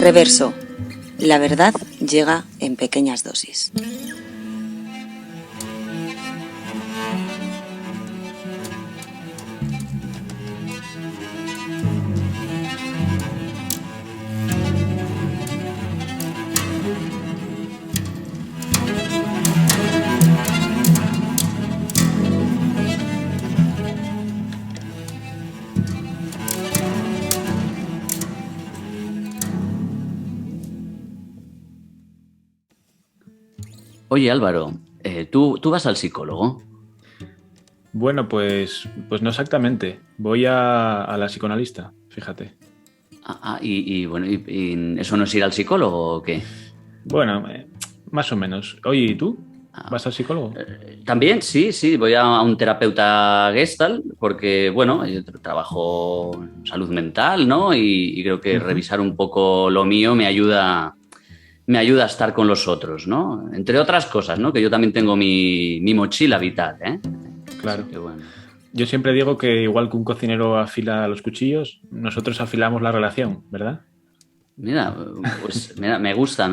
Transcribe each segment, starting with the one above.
Reverso. La verdad llega en pequeñas dosis. Oye, Álvaro, ¿tú vas al psicólogo? Bueno, pues no exactamente. Voy a la psicoanalista, fíjate. Bueno, y ¿eso no es ir al psicólogo o qué? Bueno, más o menos. Oye, ¿y tú? Ah, ¿Vas al psicólogo? También, sí, voy a un terapeuta Gestalt porque, bueno, yo trabajo en salud mental, ¿no? Y creo que Ujú. revisar un poco lo mío me ayuda a estar con los otros, ¿no? Entre otras cosas, ¿no? Que yo también tengo mi mochila vital, ¿eh? Así Claro. que bueno. Yo siempre digo que igual que un cocinero afila los cuchillos, nosotros afilamos la relación, ¿verdad? Mira, pues mira, me gusta.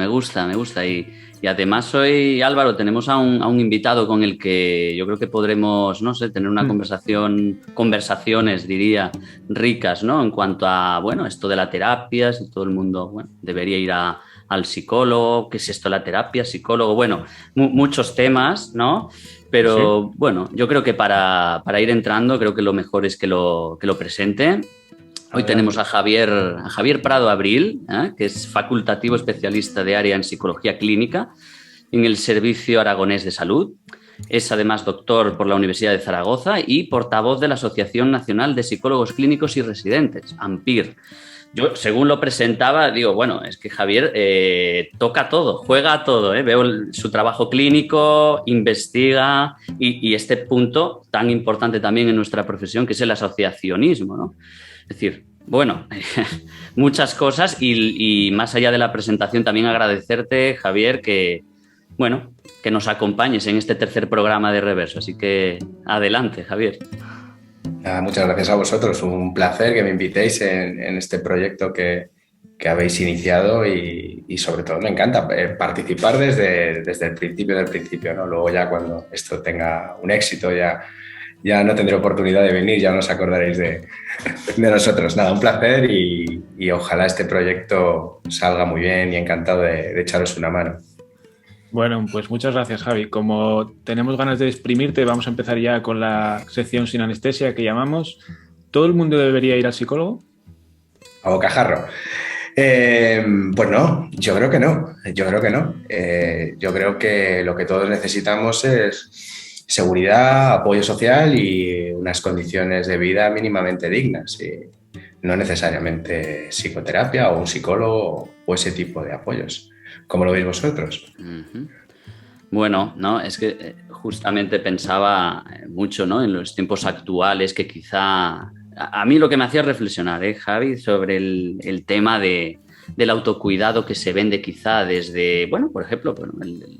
Y además hoy, Álvaro, tenemos a un invitado con el que yo creo que podremos, no sé, tener una Mm. conversaciones, diría, ricas, ¿no? En cuanto a, bueno, esto de la terapia, si todo el mundo, bueno, debería ir al psicólogo, qué es esto de la terapia, psicólogo, bueno, muchos temas, ¿no? Sí. Pero bueno, yo creo que para ir entrando, creo que lo mejor es que lo presente. Hoy tenemos a Adelante. Javier Prado Abril, que es facultativo especialista de área en psicología clínica en el Servicio Aragonés de Salud. Es además doctor por la Universidad de Zaragoza y portavoz de la Asociación Nacional de Psicólogos Clínicos y Residentes, AMPIR. Yo, según lo presentaba, digo, bueno, es que Javier toca todo, juega a todo. Veo su trabajo clínico, investiga y este punto tan importante también en nuestra profesión, que es el asociacionismo, ¿no? Es decir, bueno, muchas cosas y más allá de la presentación, también agradecerte, Javier, bueno, que nos acompañes en este tercer programa de Reverso. Así que adelante, Javier. Nada, muchas gracias a vosotros. Un placer que me invitéis en este proyecto que habéis iniciado y sobre todo me encanta participar desde el principio del principio, ¿no? Luego ya cuando esto tenga un éxito ya no tendré oportunidad de venir, ya no os acordaréis de nosotros. Nada, un placer y ojalá este proyecto salga muy bien y encantado de echaros una mano. Bueno, pues muchas gracias, Javi. Como tenemos ganas de exprimirte, vamos a empezar ya con la sección sin anestesia que llamamos ¿todo el mundo debería ir al psicólogo? A bocajarro. Pues no, yo creo que no, yo creo que no. Yo creo que lo que todos necesitamos es seguridad, apoyo social y unas condiciones de vida mínimamente dignas. Y no necesariamente psicoterapia o un psicólogo o ese tipo de apoyos. ¿Cómo lo veis vosotros? Uh-huh. Bueno, no, es que justamente pensaba mucho, ¿no? En los tiempos actuales que quizá a mí lo que me hacía reflexionar, Javi, sobre el tema del autocuidado que se vende quizá desde, bueno, por ejemplo, bueno,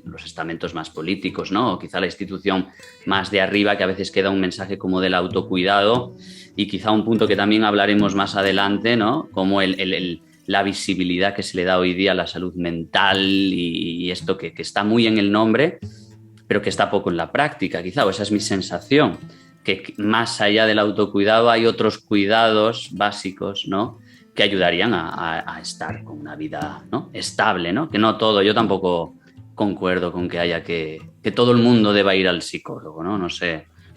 los estamentos más políticos, ¿no? O quizá la institución más de arriba, que a veces queda un mensaje como del autocuidado y quizá un punto que también hablaremos más adelante, ¿no? Como la visibilidad que se le da hoy día a la salud mental y esto que está muy en el nombre, pero que está poco en la práctica, quizá, o esa es mi sensación, que más allá del autocuidado hay otros cuidados básicos, ¿no? Que ayudarían a estar con una vida, ¿no? Estable, ¿no? Que no todo, yo tampoco concuerdo con que haya que todo el mundo deba ir al psicólogo, ¿no?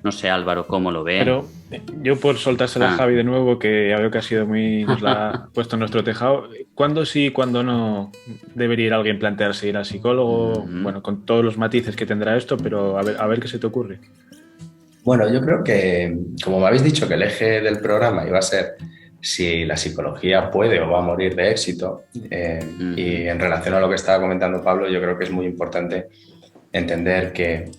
No sé, Álvaro, cómo lo ve. Pero yo por soltársela a Javi de nuevo, que ya veo que ha sido nos la ha puesto en nuestro tejado, ¿cuándo sí, cuándo no debería ir alguien plantearse ir al psicólogo? Bueno, con todos los matices que tendrá esto, pero a ver qué se te ocurre. Bueno, yo creo que, como me habéis dicho, que el eje del programa iba a ser si la psicología puede o va a morir de éxito, y en relación a lo que estaba comentando Pablo, yo creo que es muy importante entender que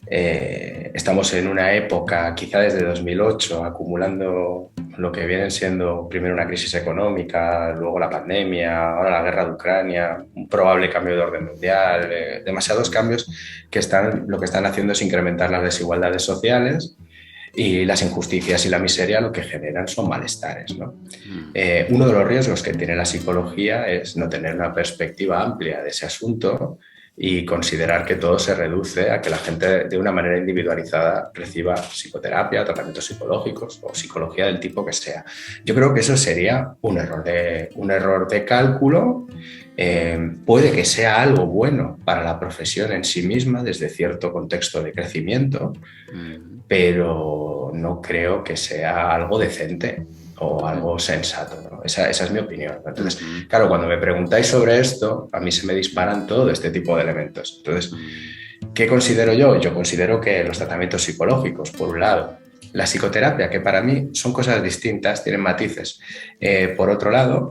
estamos en una época, quizá desde 2008, acumulando lo que vienen siendo primero una crisis económica, luego la pandemia, ahora la guerra de Ucrania, un probable cambio de orden mundial, demasiados cambios que lo que están haciendo es incrementar las desigualdades sociales Y las injusticias y la miseria lo que generan son malestares, ¿no? Uno de los riesgos que tiene la psicología es no tener una perspectiva amplia de ese asunto y considerar que todo se reduce a que la gente de una manera individualizada reciba psicoterapia, tratamientos psicológicos o psicología del tipo que sea. Yo creo que eso sería un error de cálculo. Puede que sea algo bueno para la profesión en sí misma desde cierto contexto de crecimiento, pero no creo que sea algo decente o algo sensato, ¿no? Esa es mi opinión. Entonces, claro, cuando me preguntáis sobre esto, a mí se me disparan todo este tipo de elementos. Entonces, ¿qué considero yo? Yo considero que los tratamientos psicológicos, por un lado, la psicoterapia, que para mí son cosas distintas, tienen matices. Por otro lado,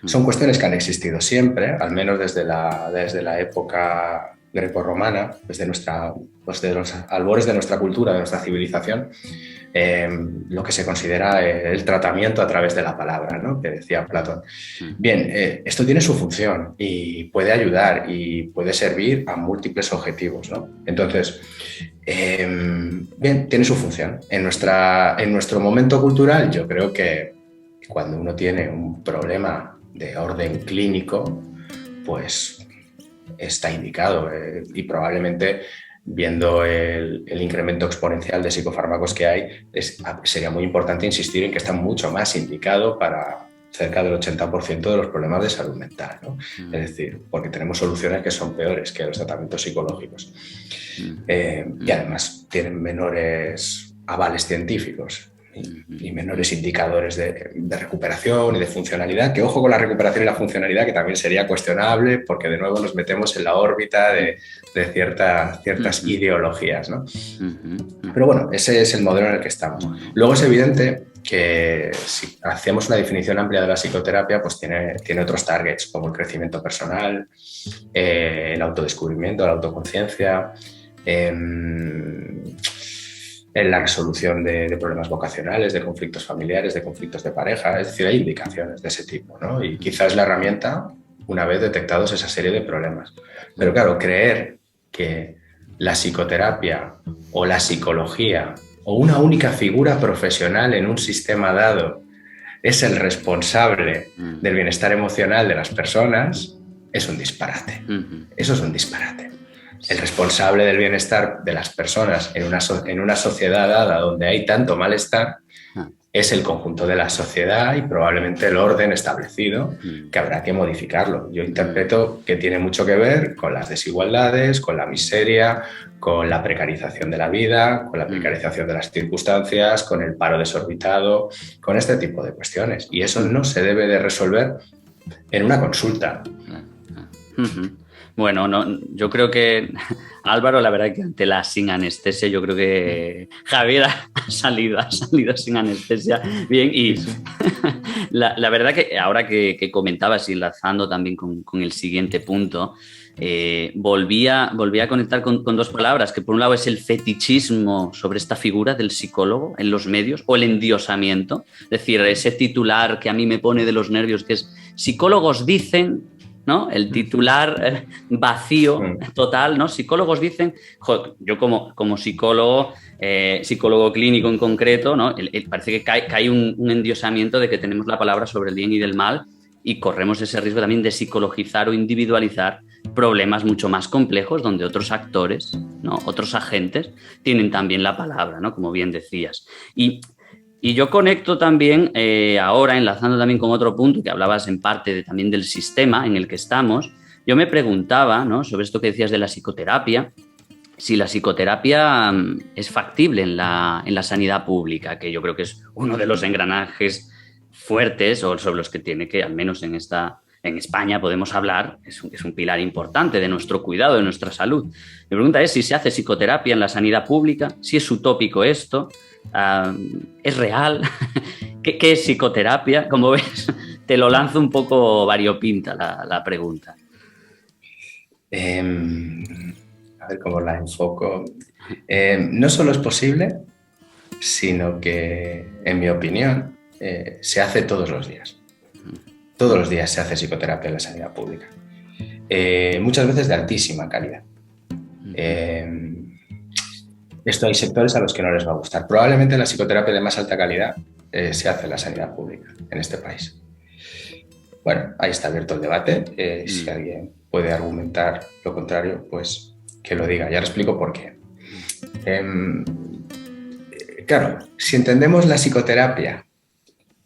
son cuestiones que han existido siempre, al menos desde la época grecorromana, desde los albores de nuestra cultura, de nuestra civilización, lo que se considera el tratamiento a través de la palabra, ¿no? Que decía Platón. Bien, esto tiene su función y puede ayudar y puede servir a múltiples objetivos, ¿no? Entonces, bien, tiene su función. En nuestro momento cultural, yo creo que cuando uno tiene un problema de orden clínico, pues está indicado y probablemente viendo el incremento exponencial de psicofármacos que hay, sería muy importante insistir en que está mucho más indicado para cerca del 80% de los problemas de salud mental, ¿no? Es decir, porque tenemos soluciones que son peores que los tratamientos psicológicos. Y además tienen menores avales científicos y menores indicadores de recuperación y de funcionalidad, que ojo con la recuperación y la funcionalidad, que también sería cuestionable, porque de nuevo nos metemos en la órbita de ciertas ideologías, ¿no? Pero bueno, ese es el modelo en el que estamos. Luego es evidente que si hacemos una definición amplia de la psicoterapia, pues tiene otros targets, como el crecimiento personal, el autodescubrimiento, la autoconciencia, en la resolución de problemas vocacionales, de conflictos familiares, de conflictos de pareja. Es decir, hay indicaciones de ese tipo, ¿no? Y quizás es la herramienta una vez detectados esa serie de problemas. Pero claro, creer que la psicoterapia o la psicología o una única figura profesional en un sistema dado es el responsable del bienestar emocional de las personas es un disparate. Eso es un disparate. El responsable del bienestar de las personas en una sociedad dada donde hay tanto malestar es el conjunto de la sociedad y probablemente el orden establecido, que habrá que modificarlo. Yo interpreto que tiene mucho que ver con las desigualdades, con la miseria, con la precarización de la vida, con la precarización de las circunstancias, con el paro desorbitado, con este tipo de cuestiones. Y eso no se debe de resolver en una consulta. Bueno, no, yo creo que Álvaro, la verdad que ante la sin anestesia, yo creo que Javier ha salido sin anestesia bien. Y la verdad que ahora que comentabas y enlazando también con el siguiente punto, volví a conectar con dos palabras, que por un lado es el fetichismo sobre esta figura del psicólogo en los medios, o el endiosamiento, es decir, ese titular que a mí me pone de los nervios, que es psicólogos dicen, ¿no? El titular vacío total, ¿no? Psicólogos dicen, yo como psicólogo, psicólogo clínico en concreto, ¿no? Parece que hay un endiosamiento de que tenemos la palabra sobre el bien y del mal y corremos ese riesgo también de psicologizar o individualizar problemas mucho más complejos donde otros actores, ¿no? Otros agentes tienen también la palabra, ¿no? Como bien decías. Y yo conecto también, ahora enlazando también con otro punto que hablabas en parte también del sistema en el que estamos, yo me preguntaba, ¿no? Sobre esto que decías de la psicoterapia, si la psicoterapia es factible en la sanidad pública, que yo creo que es uno de los engranajes fuertes o sobre los que tiene que, al menos en España podemos hablar, es un pilar importante de nuestro cuidado, de nuestra salud. Mi pregunta es si se hace psicoterapia en la sanidad pública, si es utópico esto, ¿es real? ¿Qué es psicoterapia? Como ves, te lo lanzo un poco variopinta la pregunta. A ver cómo la enfoco. No solo es posible, sino que, en mi opinión, se hace todos los días. Todos los días se hace psicoterapia en la sanidad pública. Muchas veces de altísima calidad. Esto hay sectores a los que no les va a gustar. Probablemente la psicoterapia de más alta calidad se hace en la sanidad pública en este país. Bueno, ahí está abierto el debate. Si alguien puede argumentar lo contrario, pues que lo diga. Ya os explico por qué. Claro, si entendemos la psicoterapia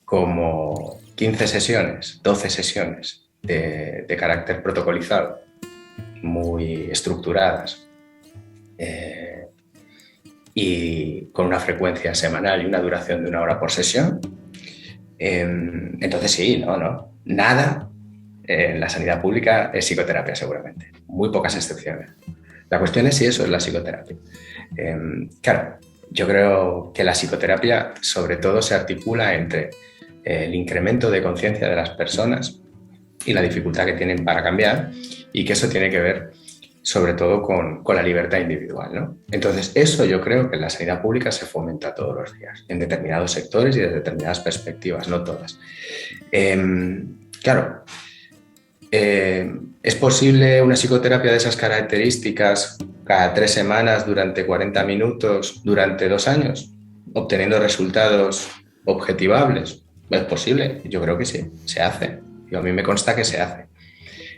como 15 sesiones, 12 sesiones de carácter protocolizado, muy estructuradas, y con una frecuencia semanal y una duración de 1 hora por sesión, entonces sí, no. Nada en la sanidad pública es psicoterapia seguramente, muy pocas excepciones. La cuestión es si eso es la psicoterapia. Claro, yo creo que la psicoterapia sobre todo se articula entre el incremento de conciencia de las personas y la dificultad que tienen para cambiar, y que eso tiene que ver sobre todo con la libertad individual, ¿no? Entonces, eso yo creo que en la sanidad pública se fomenta todos los días, en determinados sectores y desde determinadas perspectivas, no todas. Claro, ¿es posible una psicoterapia de esas características cada 3 semanas durante 40 minutos durante 2 años, obteniendo resultados objetivables? ¿Es posible? Yo creo que sí, se hace. Y a mí me consta que se hace.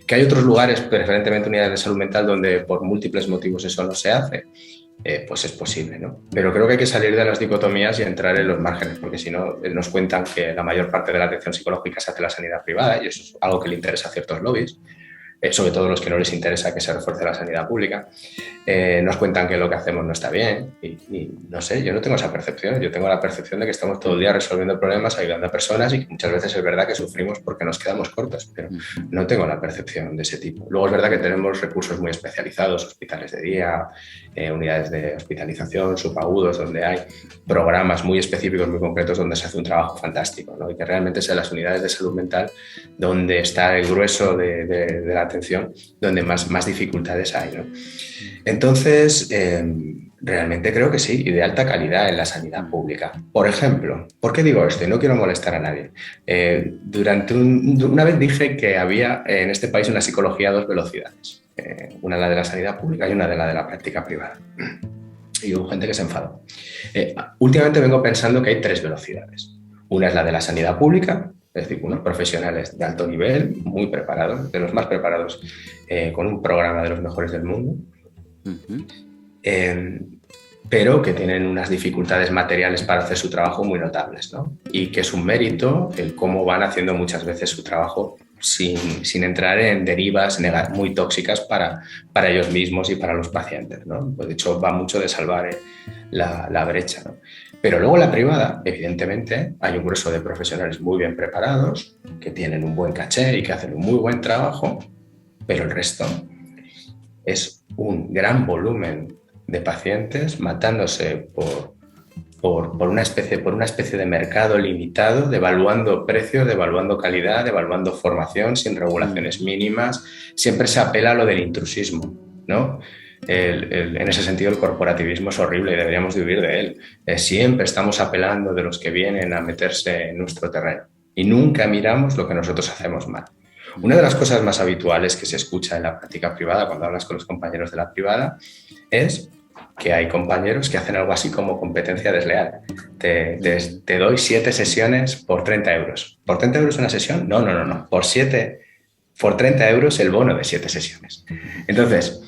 Que hay otros lugares, preferentemente unidades de salud mental, donde por múltiples motivos eso no se hace, pues es posible, ¿no? Pero creo que hay que salir de las dicotomías y entrar en los márgenes, porque si no nos cuentan que la mayor parte de la atención psicológica se hace en la sanidad privada, y eso es algo que le interesa a ciertos lobbies, sobre todo los que no les interesa que se refuerce la sanidad pública. Nos cuentan que lo que hacemos no está bien y no sé, yo no tengo esa percepción. Yo tengo la percepción de que estamos todo el día resolviendo problemas, ayudando a personas, y que muchas veces es verdad que sufrimos porque nos quedamos cortos, pero no tengo la percepción de ese tipo. Luego es verdad que tenemos recursos muy especializados, hospitales de día, unidades de hospitalización, subagudos, donde hay programas muy específicos, muy concretos, donde se hace un trabajo fantástico, ¿no? Y que realmente es en las unidades de salud mental donde está el grueso de la atención, donde más dificultades hay, ¿no? Entonces, realmente creo que sí, y de alta calidad en la sanidad pública. Por ejemplo, ¿por qué digo esto? Y no quiero molestar a nadie. Una vez dije que había en este país una psicología a 2 velocidades. Una la de la sanidad pública y una de la práctica privada. Y hubo gente que se enfadó. Últimamente vengo pensando que hay 3 velocidades. Una es la de la sanidad pública, es decir, unos profesionales de alto nivel, muy preparados, de los más preparados, con un programa de los mejores del mundo, pero que tienen unas dificultades materiales para hacer su trabajo muy notables, ¿no? Y que es un mérito el cómo van haciendo muchas veces su trabajo sin entrar en derivas muy tóxicas para ellos mismos y para los pacientes, ¿no? Pues de hecho va mucho de salvar la brecha, ¿no? Pero luego en la privada, evidentemente, hay un grueso de profesionales muy bien preparados, que tienen un buen caché y que hacen un muy buen trabajo, pero el resto es un gran volumen de pacientes matándose por una especie de mercado limitado, devaluando precios, devaluando calidad, devaluando formación, sin regulaciones mínimas. Siempre se apela a lo del intrusismo, ¿no? En ese sentido el corporativismo es horrible y deberíamos de huir de él. Siempre estamos apelando de los que vienen a meterse en nuestro terreno y nunca miramos lo que nosotros hacemos mal. Una de las cosas más habituales que se escucha en la práctica privada cuando hablas con los compañeros de la privada es que hay compañeros que hacen algo así como competencia desleal. Te doy 7 sesiones por 30 euros. ¿Por 30 euros una sesión? No. Por 30 euros el bono de 7 sesiones. Entonces,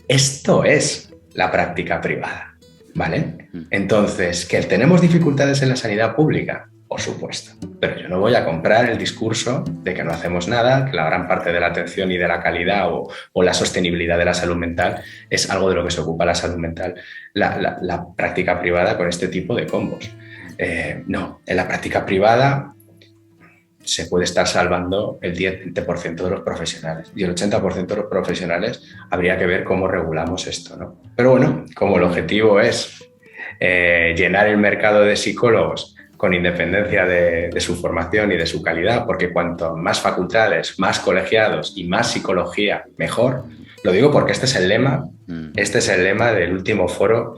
esto es la práctica privada, ¿vale? Entonces, ¿que tenemos dificultades en la sanidad pública? Por supuesto, pero yo no voy a comprar el discurso de que no hacemos nada, que la gran parte de la atención y de la calidad o la sostenibilidad de la salud mental es algo de lo que se ocupa la salud mental, la práctica privada con este tipo de combos. No, en la práctica privada se puede estar salvando el 10-20% de los profesionales y el 80% de los profesionales habría que ver cómo regulamos esto, ¿no? Pero bueno, como el objetivo es llenar el mercado de psicólogos con independencia de su formación y de su calidad, porque cuanto más facultades, más colegiados y más psicología, mejor. Lo digo porque este es el lema del último foro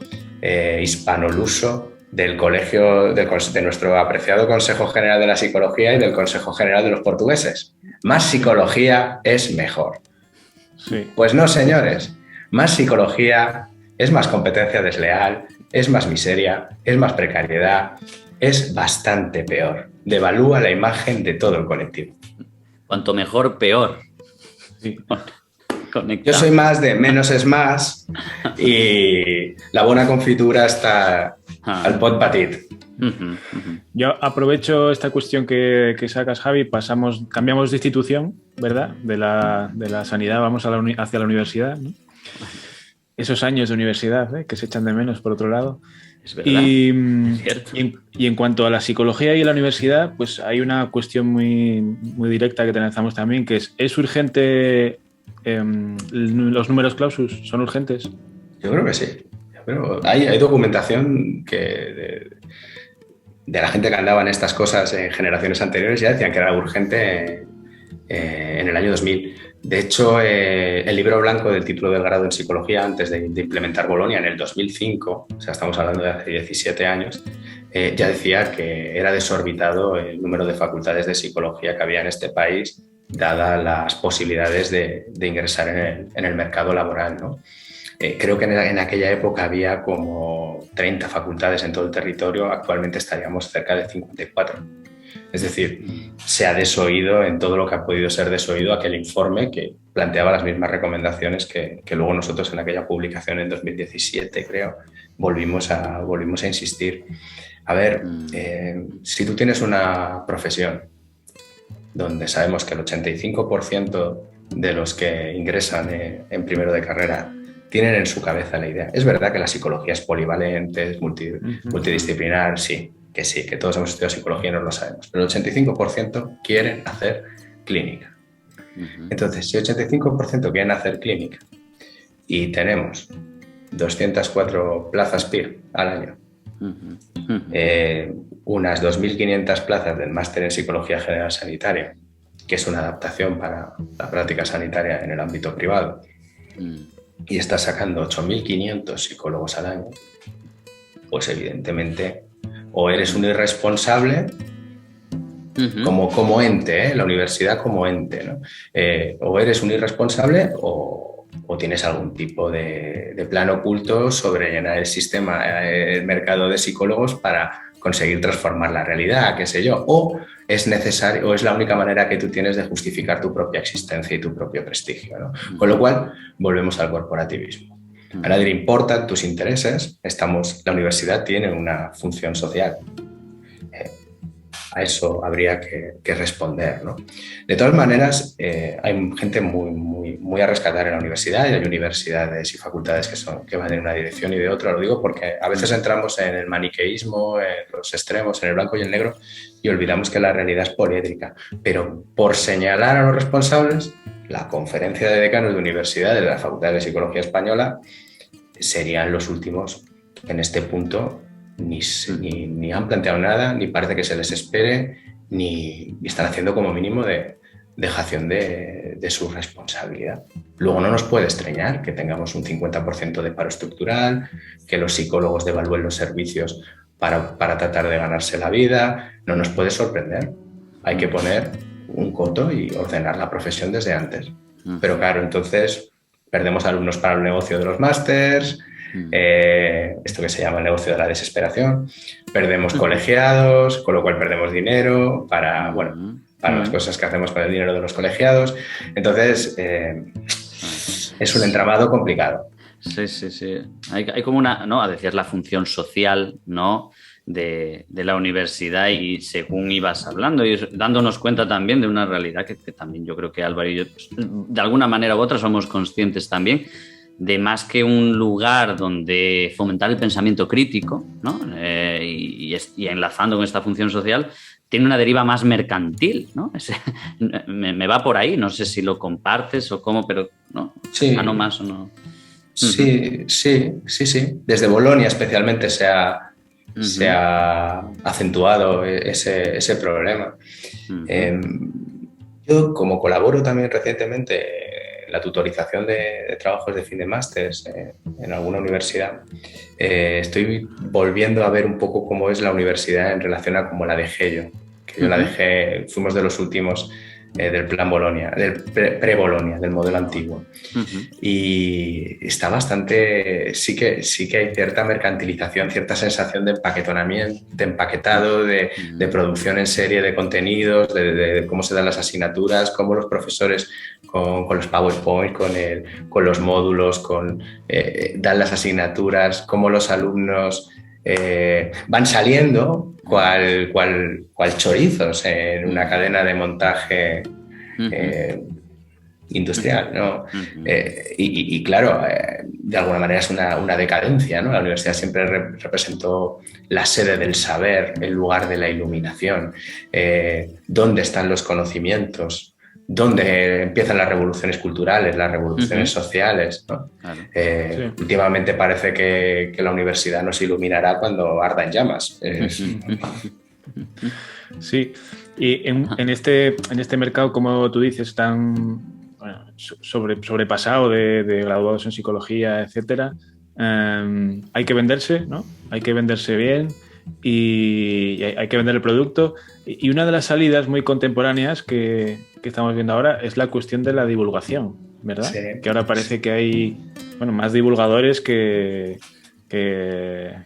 hispanoluso del colegio, de nuestro apreciado Consejo General de la Psicología y del Consejo General de los Portugueses. Más psicología es mejor. Sí. Pues no, señores. Más psicología es más competencia desleal, es más miseria, es más precariedad, es bastante peor. Devalúa la imagen de todo el colectivo. Cuanto mejor, peor. Sí. Yo soy más de menos es más y la buena confitura está al pot petit. Yo aprovecho esta cuestión que sacas, Javi, cambiamos de institución, ¿verdad? De la sanidad, vamos hacia la universidad, ¿no? Esos años de universidad, que se echan de menos, por otro lado. Es verdad, es cierto. Y en cuanto a la psicología y la universidad, pues hay una cuestión muy, muy directa que te lanzamos también, que es urgente, los números clausus, ¿son urgentes? Yo creo que sí. Pero hay documentación que de la gente que andaba en estas cosas en generaciones anteriores ya decían que era urgente en el año 2000. De hecho, el libro blanco del título del grado en psicología, antes de implementar Bolonia en el 2005, o sea, estamos hablando de hace 17 años, ya decía que era desorbitado el número de facultades de psicología que había en este país, dadas las posibilidades de ingresar en el mercado laboral, ¿no? Creo que en aquella época había como 30 facultades en todo el territorio, actualmente estaríamos cerca de 54. Es decir, se ha desoído en todo lo que ha podido ser desoído aquel informe que planteaba las mismas recomendaciones que luego nosotros en aquella publicación en 2017, creo, volvimos a insistir. A ver, si tú tienes una profesión donde sabemos que el 85% de los que ingresan en primero de carrera tienen en su cabeza la idea. Es verdad que la psicología es polivalente, es multidisciplinar, sí, que todos hemos estudiado psicología y no lo sabemos, pero el 85% quieren hacer clínica. Entonces, si el 85% quieren hacer clínica y tenemos 204 plazas PIR al año, unas 2.500 plazas del máster en Psicología General Sanitaria, que es una adaptación para la práctica sanitaria en el ámbito privado, y está sacando 8.500 psicólogos al año, pues evidentemente o eres un irresponsable como ente, la universidad como ente, ¿no? O eres un irresponsable o tienes algún tipo de plan oculto sobre llenar el sistema, el mercado de psicólogos para conseguir transformar la realidad, qué sé yo, o es necesario, o es la única manera que tú tienes de justificar tu propia existencia y tu propio prestigio, ¿no? Con lo cual, volvemos al corporativismo. A nadie le importan tus intereses, la universidad tiene una función social. A eso habría que responder, ¿no? De todas maneras, hay gente muy a rescatar en la universidad, y hay universidades y facultades que van en una dirección y de otra. Lo digo porque a veces entramos en el maniqueísmo, en los extremos, en el blanco y el negro, y olvidamos que la realidad es poliédrica. Pero por señalar a los responsables, la Conferencia de Decanos de Universidades de la Facultad de Psicología Española serían los últimos en este punto. Ni han planteado nada, ni parece que se les espere, ni están haciendo como mínimo dejación de su responsabilidad. Luego no nos puede extrañar que tengamos un 50% de paro estructural, que los psicólogos devalúen los servicios para tratar de ganarse la vida. No nos puede sorprender. Hay que poner un coto y ordenar la profesión desde antes. Pero claro, entonces perdemos alumnos para el negocio de los másters, esto que se llama el negocio de la desesperación, perdemos colegiados, con lo cual perdemos dinero para las cosas que hacemos con el dinero de los colegiados. Entonces, es un entramado complicado. Sí. Hay como una, ¿no? Decías la función social, ¿no? de la universidad, y según ibas hablando y dándonos cuenta también de una realidad que también yo creo que Álvaro y yo, pues, de alguna manera u otra somos conscientes también, de más que un lugar donde fomentar el pensamiento crítico, ¿no? Y enlazando con esta función social, tiene una deriva más mercantil, ¿no? Me va por ahí, no sé si lo compartes o cómo, pero ¿no? Sí. No más o no. Sí. Desde Bolonia especialmente se ha acentuado ese problema. Yo, como colaboro también recientemente en la tutorización de trabajos de fin de máster en alguna universidad, estoy volviendo a ver un poco cómo es la universidad en relación a cómo la dejé yo. Que yo la dejé, fuimos de los últimos del plan Bolonia, del pre-Bolonia, del modelo antiguo. Y está bastante, sí que hay cierta mercantilización, cierta sensación de empaquetonamiento, de empaquetado, de producción en serie de contenidos, de cómo se dan las asignaturas, cómo los profesores con los PowerPoint, con los módulos, dan las asignaturas, cómo los alumnos van saliendo cual chorizos en una cadena de montaje industrial, ¿no? Y claro, de alguna manera es una decadencia, ¿no? La universidad siempre representó la sede del saber, el lugar de la iluminación, dónde están los conocimientos, dónde empiezan las revoluciones culturales, las revoluciones sociales, ¿no? Claro. Últimamente parece que la universidad nos iluminará cuando arda en llamas. Sí, y en este mercado, como tú dices, tan sobrepasado de graduados en psicología, etcétera, hay que venderse, ¿no? Hay que venderse bien y hay que vender el producto. Y una de las salidas muy contemporáneas que estamos viendo ahora es la cuestión de la divulgación, ¿verdad? Sí. Que ahora parece que hay más divulgadores que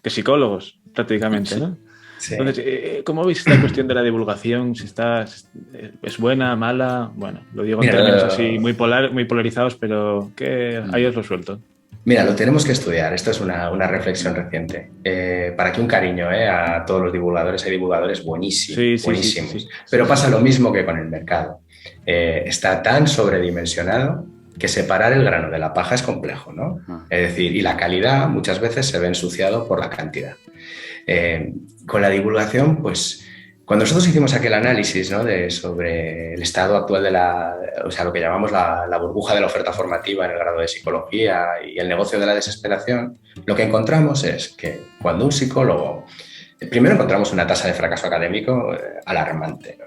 psicólogos, prácticamente, ¿no? Sí. Entonces, ¿cómo veis esta cuestión de la divulgación? Si ¿es buena, mala? Bueno, lo digo en términos así muy polarizados, pero ¿qué hayas resuelto? Mira, lo tenemos que estudiar. Esto es una reflexión reciente. Para que un cariño a todos los divulgadores. Hay divulgadores buenísimos, buenísimos. Sí. Pero pasa lo mismo que con el mercado. Está tan sobredimensionado que separar el grano de la paja es complejo, ¿no? Es decir, y la calidad muchas veces se ve ensuciado por la cantidad. Con la divulgación, pues, cuando nosotros hicimos aquel análisis, ¿no? sobre el estado actual de lo que llamamos la burbuja de la oferta formativa en el grado de psicología y el negocio de la desesperación, lo que encontramos es que cuando un psicólogo, primero encontramos una tasa de fracaso académico alarmante, ¿no?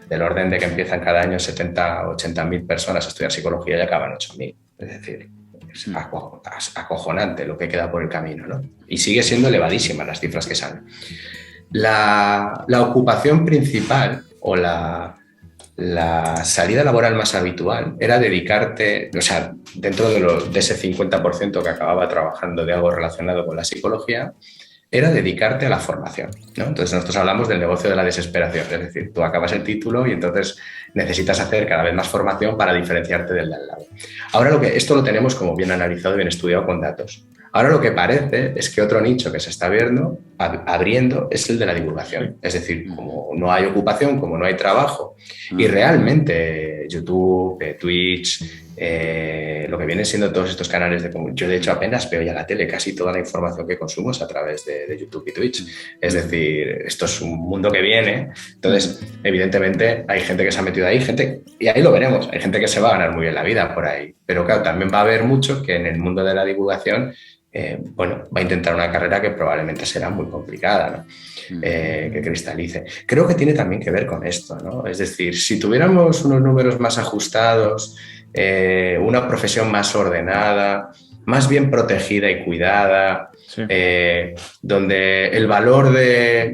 Del orden de que empiezan cada año 70 o 80.000 personas a estudiar psicología y acaban 8.000. Es decir, es acojonante lo que queda por el camino, ¿no? Y sigue siendo elevadísima las cifras que salen. La ocupación principal o la salida laboral más habitual era dedicarte, o sea, dentro de ese 50% que acababa trabajando de algo relacionado con la psicología, era dedicarte a la formación, ¿no? Entonces nosotros hablamos del negocio de la desesperación, es decir, tú acabas el título y entonces necesitas hacer cada vez más formación para diferenciarte del de al lado. Ahora esto lo tenemos como bien analizado y bien estudiado con datos. Ahora lo que parece es que otro nicho que se está abriendo es el de la divulgación. Es decir, como no hay ocupación, como no hay trabajo, y realmente YouTube, Twitch, lo que vienen siendo todos estos canales yo de hecho apenas veo ya la tele, casi toda la información que consumo es a través de YouTube y Twitch. Es decir, esto es un mundo que viene, entonces evidentemente hay gente que se ha metido ahí, y ahí lo veremos, hay gente que se va a ganar muy bien la vida por ahí, pero claro, también va a haber mucho que en el mundo de la divulgación va a intentar una carrera que probablemente será muy complicada, ¿no? Que cristalice. Creo que tiene también que ver con esto, ¿no? Es decir, si tuviéramos unos números más ajustados, una profesión más ordenada, más bien protegida y cuidada, donde el valor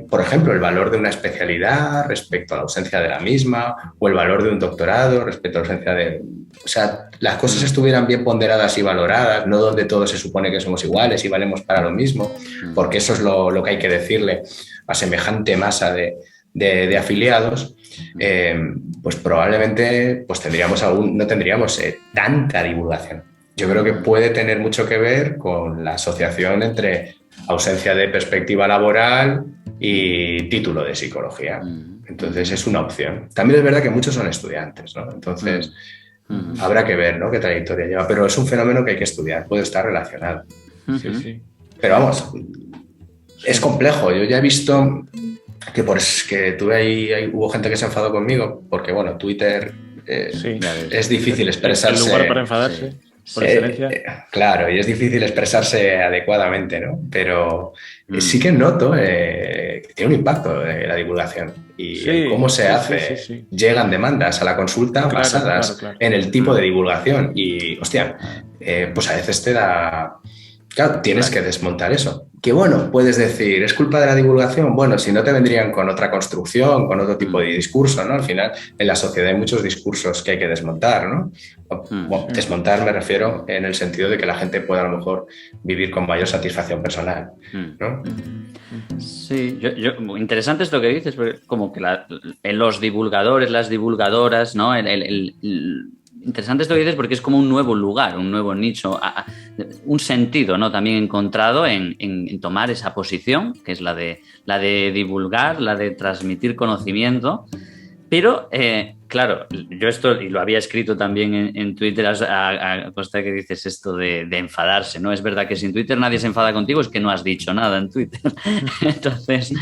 por ejemplo, el valor de una especialidad respecto a la ausencia de la misma, o el valor de un doctorado respecto a la ausencia o sea, las cosas estuvieran bien ponderadas y valoradas, no donde todos se supone que somos iguales y valemos para lo mismo, porque eso es lo que hay que decirle a semejante masa de afiliados, pues probablemente no tendríamos tanta divulgación. Yo creo que puede tener mucho que ver con la asociación entre ausencia de perspectiva laboral y título de psicología. Entonces es una opción. También es verdad que muchos son estudiantes, ¿no? Entonces habrá que ver, ¿no?, qué trayectoria lleva, pero es un fenómeno que hay que estudiar, puede estar relacionado. Sí. Pero vamos, es complejo. Yo ya he visto que hubo gente que se enfadó conmigo porque, bueno, Twitter es difícil expresarse. El lugar para enfadarse. Por excelencia. Claro, y es difícil expresarse adecuadamente, ¿no? Pero sí que noto que tiene un impacto la divulgación y cómo se hace. Llegan demandas a la consulta basadas en el tipo de divulgación y, hostia, pues a veces te da Claro, tienes que desmontar eso. Que bueno, puedes decir, ¿es culpa de la divulgación? Bueno, si no te vendrían con otra construcción, con otro tipo de discurso, ¿no? Al final, en la sociedad hay muchos discursos que hay que desmontar, ¿no? Bueno, desmontar me refiero en el sentido de que la gente pueda a lo mejor vivir con mayor satisfacción personal, ¿no? Sí, interesante esto que dices, porque como que los divulgadores, las divulgadoras, ¿no? Interesante esto que dices porque es como un nuevo lugar, un nuevo nicho, un sentido, ¿no? También encontrado en tomar esa posición, que es la de divulgar, la de transmitir conocimiento. Pero, claro, yo esto, y lo había escrito también en Twitter, a costa que dices esto de enfadarse, ¿no? Es verdad que si en Twitter nadie se enfada contigo es que no has dicho nada en Twitter. Entonces,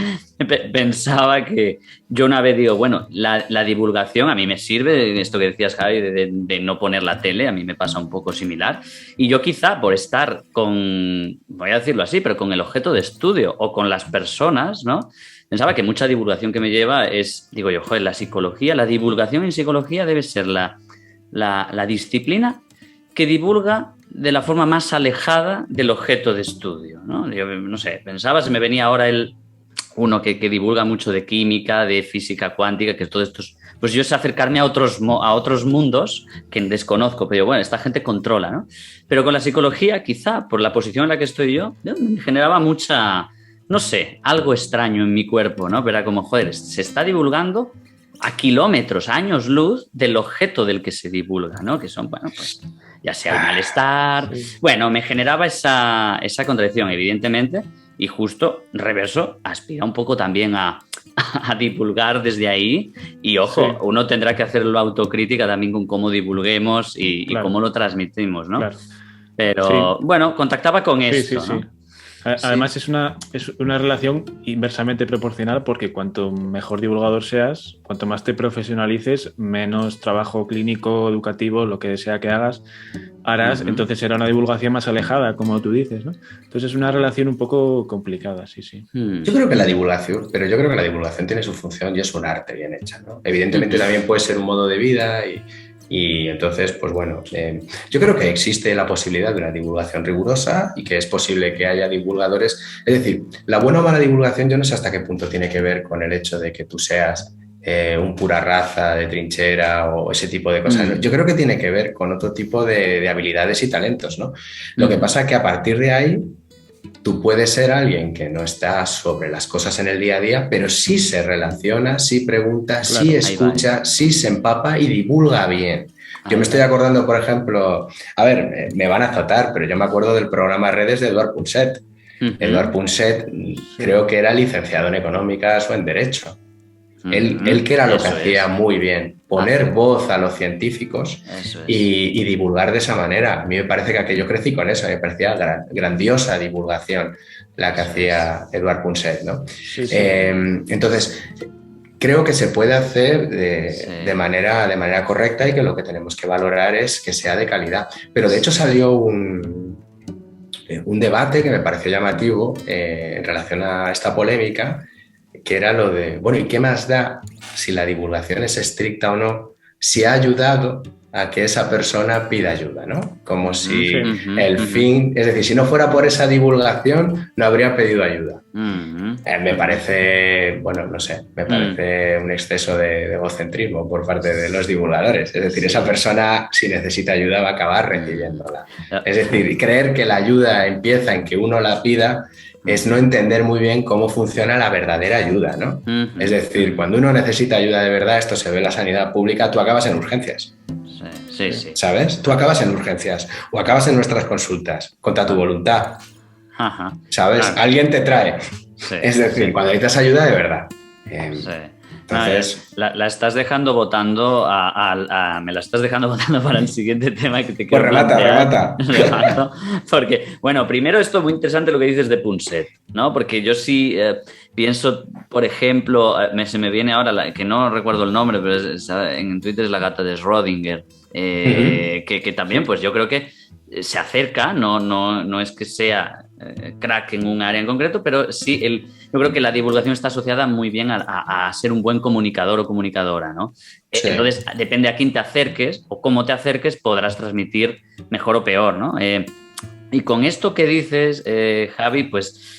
pensaba que yo una vez digo, bueno, la divulgación a mí me sirve, esto que decías, Javi, de no poner la tele, a mí me pasa un poco similar. Y yo quizá por estar voy a decirlo así, pero con el objeto de estudio o con las personas, ¿no? Pensaba que mucha divulgación que me lleva digo yo, joder, la divulgación en psicología debe ser la disciplina que divulga de la forma más alejada del objeto de estudio, ¿no? Yo no sé, pensaba, se me venía ahora uno que divulga mucho de química, de física cuántica, que todo esto pues yo sé acercarme a otros mundos que desconozco, pero bueno, esta gente controla, ¿no? Pero con la psicología, quizá, por la posición en la que estoy yo me generaba mucha... No sé, algo extraño en mi cuerpo, ¿no? Pero era como, joder, se está divulgando a kilómetros, a años luz del objeto del que se divulga, ¿no? Que son, bueno, pues ya sea el malestar... Sí. Bueno, me generaba esa contradicción, evidentemente, y justo, reverso, aspira un poco también a divulgar desde ahí y, ojo, sí, uno tendrá que hacer la autocrítica también con cómo divulguemos y cómo lo transmitimos, ¿no? Claro. Pero, sí, bueno, contactaba con esto, sí. ¿no? Además, sí, es una relación inversamente proporcional porque cuanto mejor divulgador seas, cuanto más te profesionalices, menos trabajo clínico, educativo, lo que sea que hagas, harás. Entonces será una divulgación más alejada, como tú dices, ¿no? Entonces es una relación un poco complicada, sí. Yo creo que la divulgación tiene su función y es un arte bien hecha, ¿no? Evidentemente también puede ser un modo de vida y entonces, pues bueno, yo creo que existe la posibilidad de una divulgación rigurosa y que es posible que haya divulgadores. Es decir, la buena o mala divulgación yo no sé hasta qué punto tiene que ver con el hecho de que tú seas un pura raza de trinchera o ese tipo de cosas. Yo creo que tiene que ver con otro tipo de habilidades y talentos, ¿no? Lo que pasa es que a partir de ahí tú puedes ser alguien que no está sobre las cosas en el día a día, pero sí se relaciona, sí pregunta, claro, sí escucha, sí se empapa y divulga bien. Yo me estoy acordando, por ejemplo, a ver, me van a azotar, pero yo me acuerdo del programa Redes de Eduard Punset. Eduard Punset creo que era licenciado en Económicas o en Derecho. Él que era lo que hacía muy bien, poner voz a los científicos y divulgar de esa manera. A mí me parece que yo crecí con eso, me parecía grandiosa divulgación la que hacía Eduard Punset, ¿no? Entonces, creo que se puede hacer de manera correcta y que lo que tenemos que valorar es que sea de calidad. Pero de hecho salió un debate que me pareció llamativo en relación a esta polémica, que era lo de, bueno, ¿y qué más da si la divulgación es estricta o no? Si ha ayudado a que esa persona pida ayuda, ¿no? Como si el fin, es decir, si no fuera por esa divulgación, no habría pedido ayuda. Me parece, bueno, no sé, me parece un exceso de egocentrismo por parte de los divulgadores. Es decir, esa persona, si necesita ayuda, va a acabar recibiéndola. Es decir, creer que la ayuda empieza en que uno la pida es no entender muy bien cómo funciona la verdadera ayuda, ¿no? Es decir, cuando uno necesita ayuda de verdad, esto se ve en la sanidad pública, tú acabas en urgencias. Sí. ¿Sabes? Tú acabas en urgencias o acabas en nuestras consultas contra tu voluntad. ¿Sabes? Alguien te trae. Es decir, cuando necesitas ayuda de verdad. Entonces, la estás dejando votando me la estás dejando votando para el siguiente tema que te quiero remata. Porque, bueno, primero esto muy interesante lo que dices de Punset, ¿no? Porque yo sí pienso, por ejemplo, se me viene ahora, que no recuerdo el nombre, pero en Twitter es la gata de Schrödinger, que también, pues yo creo que se acerca, no es que sea crack en un área en concreto, pero sí, yo creo que la divulgación está asociada muy bien a ser un buen comunicador o comunicadora, ¿no? Sí. Entonces, depende a quién te acerques o cómo te acerques, podrás transmitir mejor o peor, ¿no? Y con esto que dices, Javi, pues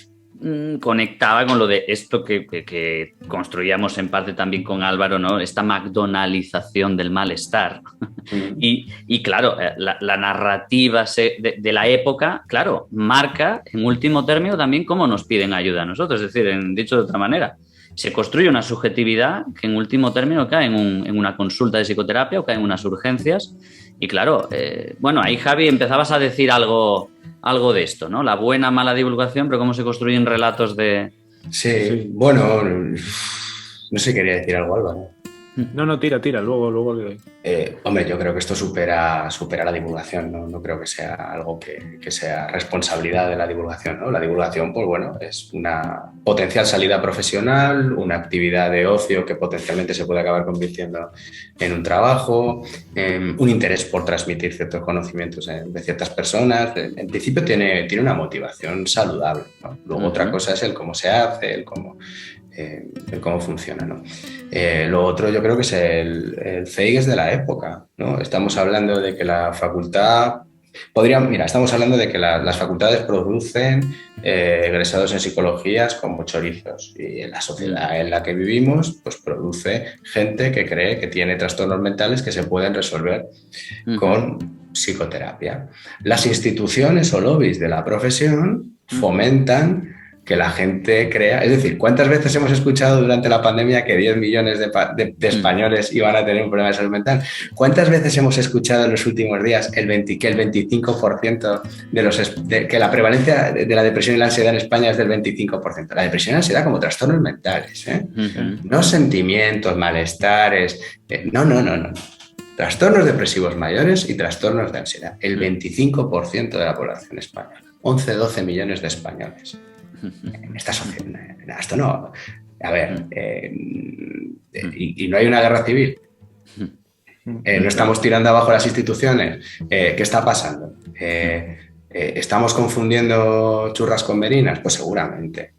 conectaba con lo de esto que construíamos en parte también con Álvaro, ¿no? Esta McDonaldización del malestar. Y claro, la narrativa de la época, claro, marca en último término también cómo nos piden ayuda a nosotros. Es decir, dicho de otra manera, se construye una subjetividad que en último término cae en una consulta de psicoterapia o cae en unas urgencias. Y claro, bueno, ahí Javi empezabas a decir algo de esto, ¿no? La buena, mala divulgación, pero cómo se construyen relatos de... Sí, bueno, no sé, quería decir algo, Álvaro. No, tira, luego le doy. Hombre, yo creo que esto supera la divulgación, ¿no? No creo que sea algo que sea responsabilidad de la divulgación, ¿no? La divulgación, pues bueno, es una potencial salida profesional, una actividad de ocio que potencialmente se puede acabar convirtiendo en un trabajo, un interés por transmitir ciertos conocimientos de ciertas personas. En principio tiene una motivación saludable, ¿no? Luego otra cosa es el cómo se hace, el cómo funciona, ¿no? Lo otro yo creo que es el CEIGS de la época, ¿no? Estamos hablando de que la facultad estamos hablando de que las facultades producen egresados en psicologías como chorizos, y en la sociedad en la que vivimos pues produce gente que cree que tiene trastornos mentales que se pueden resolver con psicoterapia. Las instituciones o lobbies de la profesión fomentan que la gente crea, es decir, ¿cuántas veces hemos escuchado durante la pandemia que 10 millones de españoles iban a tener un problema de salud mental? ¿Cuántas veces hemos escuchado en los últimos días que el 25% que la prevalencia de la depresión y la ansiedad en España es del 25%? La depresión y la ansiedad como trastornos mentales, no sentimientos, malestares, no. Trastornos depresivos mayores y trastornos de ansiedad. El 25% de la población española, 11-12 millones de españoles. En esta sociedad, esto no. A ver, y no hay una guerra civil. No estamos tirando abajo las instituciones. ¿Qué está pasando? ¿Estamos confundiendo churras con merinas? Pues seguramente.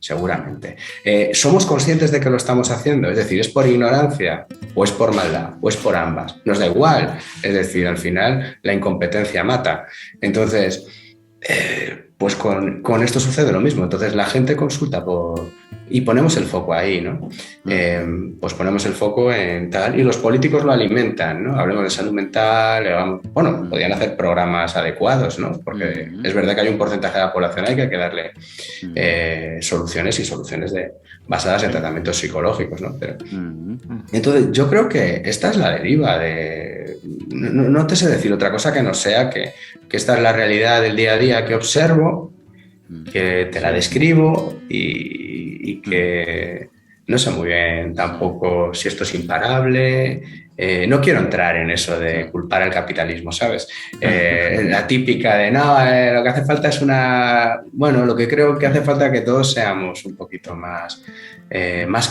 ¿Somos conscientes de que lo estamos haciendo? Es decir, ¿es por ignorancia o es por maldad o es por ambas? Nos da igual. Es decir, al final la incompetencia mata. Entonces, pues con esto sucede lo mismo. Entonces la gente consulta y ponemos el foco ahí, ¿no? Pues ponemos el foco en tal, y los políticos lo alimentan, ¿no? Hablemos de salud mental, bueno, podrían hacer programas adecuados, ¿no? Porque es verdad que hay un porcentaje de la población ahí que hay que darle soluciones basadas en tratamientos psicológicos, ¿no? Pero, entonces yo creo que esta es la deriva no te sé decir otra cosa que no sea que esta es la realidad del día a día que observo, que te la describo y que no sé muy bien tampoco si esto es imparable. No quiero entrar en eso de culpar al capitalismo, ¿sabes? La típica de lo que hace falta es lo que creo que hace falta es que todos seamos un poquito más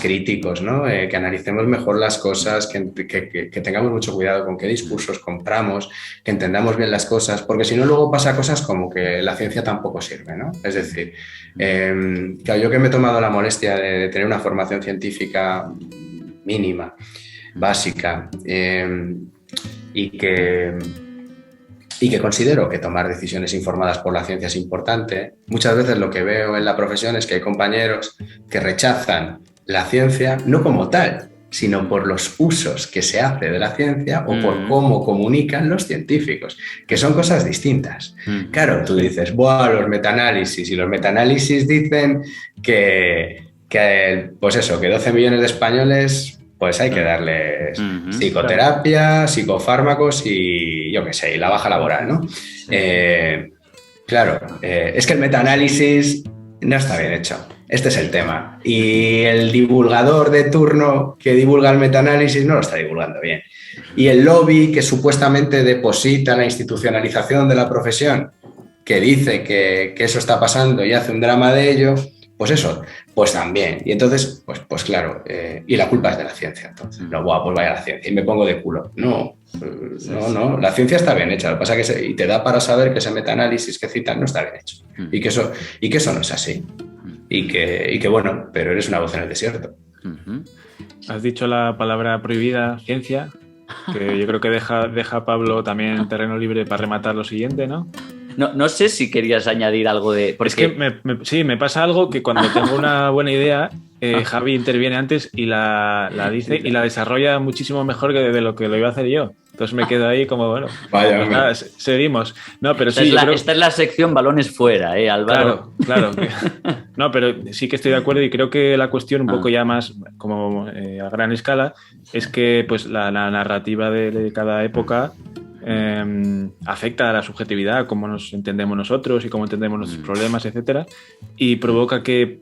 críticos, ¿no? Que analicemos mejor las cosas, que tengamos mucho cuidado con qué discursos compramos, que entendamos bien las cosas, porque si no luego pasa cosas como que la ciencia tampoco sirve, ¿no? Es decir, yo que me he tomado la molestia de tener una formación científica mínima, básica, y que considero que tomar decisiones informadas por la ciencia es importante. Muchas veces lo que veo en la profesión es que hay compañeros que rechazan la ciencia no como tal, sino por los usos que se hace de la ciencia o por cómo comunican los científicos, que son cosas distintas. Claro, tú dices, los metaanálisis, y los metaanálisis dicen que 12 millones de españoles, pues hay que darles psicoterapia, psicofármacos y yo qué sé, y la baja laboral, ¿no? Es que el metaanálisis no está bien hecho. Este es el tema. Y el divulgador de turno que divulga el metaanálisis no lo está divulgando bien. Y el lobby que supuestamente deposita la institucionalización de la profesión, que dice que eso está pasando y hace un drama de ello, pues eso, pues también. Y entonces, pues claro, y la culpa es de la ciencia. Entonces, pues vaya la ciencia y me pongo de culo. No, la ciencia está bien hecha. Lo que pasa es que te da para saber que ese metaanálisis que citan no está bien hecho. Y que eso no es así. Y que bueno, pero eres una voz en el desierto. Has dicho la palabra prohibida, ciencia, que yo creo que deja a Pablo también terreno libre para rematar lo siguiente, ¿no? No sé si querías añadir algo de... Porque... Es que sí, me pasa algo que cuando tengo una buena idea, Javi interviene antes y la dice y la desarrolla muchísimo mejor que de lo que lo iba a hacer yo. Entonces me quedo ahí como, bueno, vaya, pues nada, seguimos. No, pero esta sí, esta es la sección balones fuera, Álvaro. Claro. No, pero sí que estoy de acuerdo y creo que la cuestión un poco ya más como a gran escala es que pues la narrativa de cada época afecta a la subjetividad, cómo nos entendemos nosotros y cómo entendemos nuestros problemas, etcétera, y provoca que,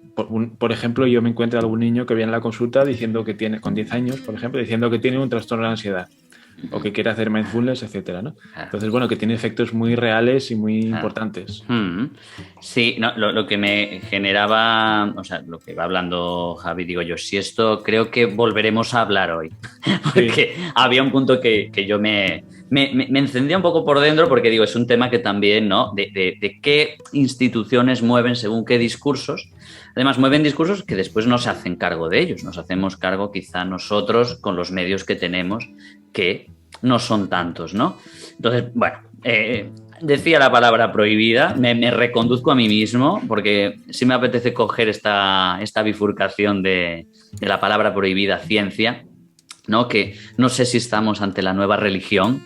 por ejemplo, yo me encuentre algún niño que viene a la consulta diciendo que tiene, con 10 años, por ejemplo, diciendo que tiene un trastorno de ansiedad o que quiere hacer mindfulness, etcétera, ¿no? Entonces, bueno, que tiene efectos muy reales y muy importantes. Sí, no, lo que me generaba, o sea, lo que va hablando Javi, digo yo, si esto creo que volveremos a hablar hoy, porque había un punto que yo me encendía un poco por dentro, porque digo, es un tema que también, ¿no? De qué instituciones mueven según qué discursos. Además, mueven discursos que después no se hacen cargo de ellos, nos hacemos cargo quizá nosotros con los medios que tenemos, que no son tantos, ¿no? Entonces, bueno, decía la palabra prohibida, me reconduzco a mí mismo, porque sí me apetece coger esta bifurcación de la palabra prohibida, ciencia, ¿no? Que no sé si estamos ante la nueva religión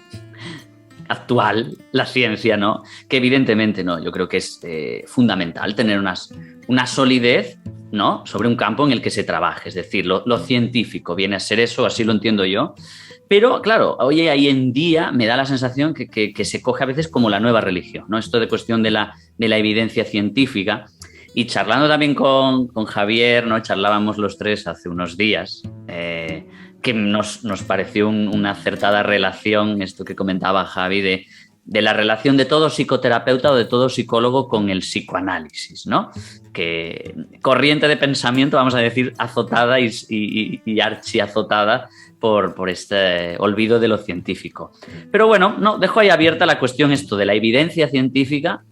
actual, la ciencia, ¿no? Que evidentemente no, yo creo que es fundamental tener una solidez, ¿no? Sobre un campo en el que se trabaje, es decir, lo científico viene a ser eso, así lo entiendo yo, pero claro, hoy en día me da la sensación que se coge a veces como la nueva religión, ¿no? Esto de cuestión de la evidencia científica, y charlando también con Javier, ¿no? Charlábamos los tres hace unos días, que nos pareció una acertada relación, esto que comentaba Javi, de la relación de todo psicoterapeuta o de todo psicólogo con el psicoanálisis, ¿no? Que corriente de pensamiento, vamos a decir, azotada y archiazotada por este olvido de lo científico. Pero bueno, no, dejo ahí abierta la cuestión esto de la evidencia científica,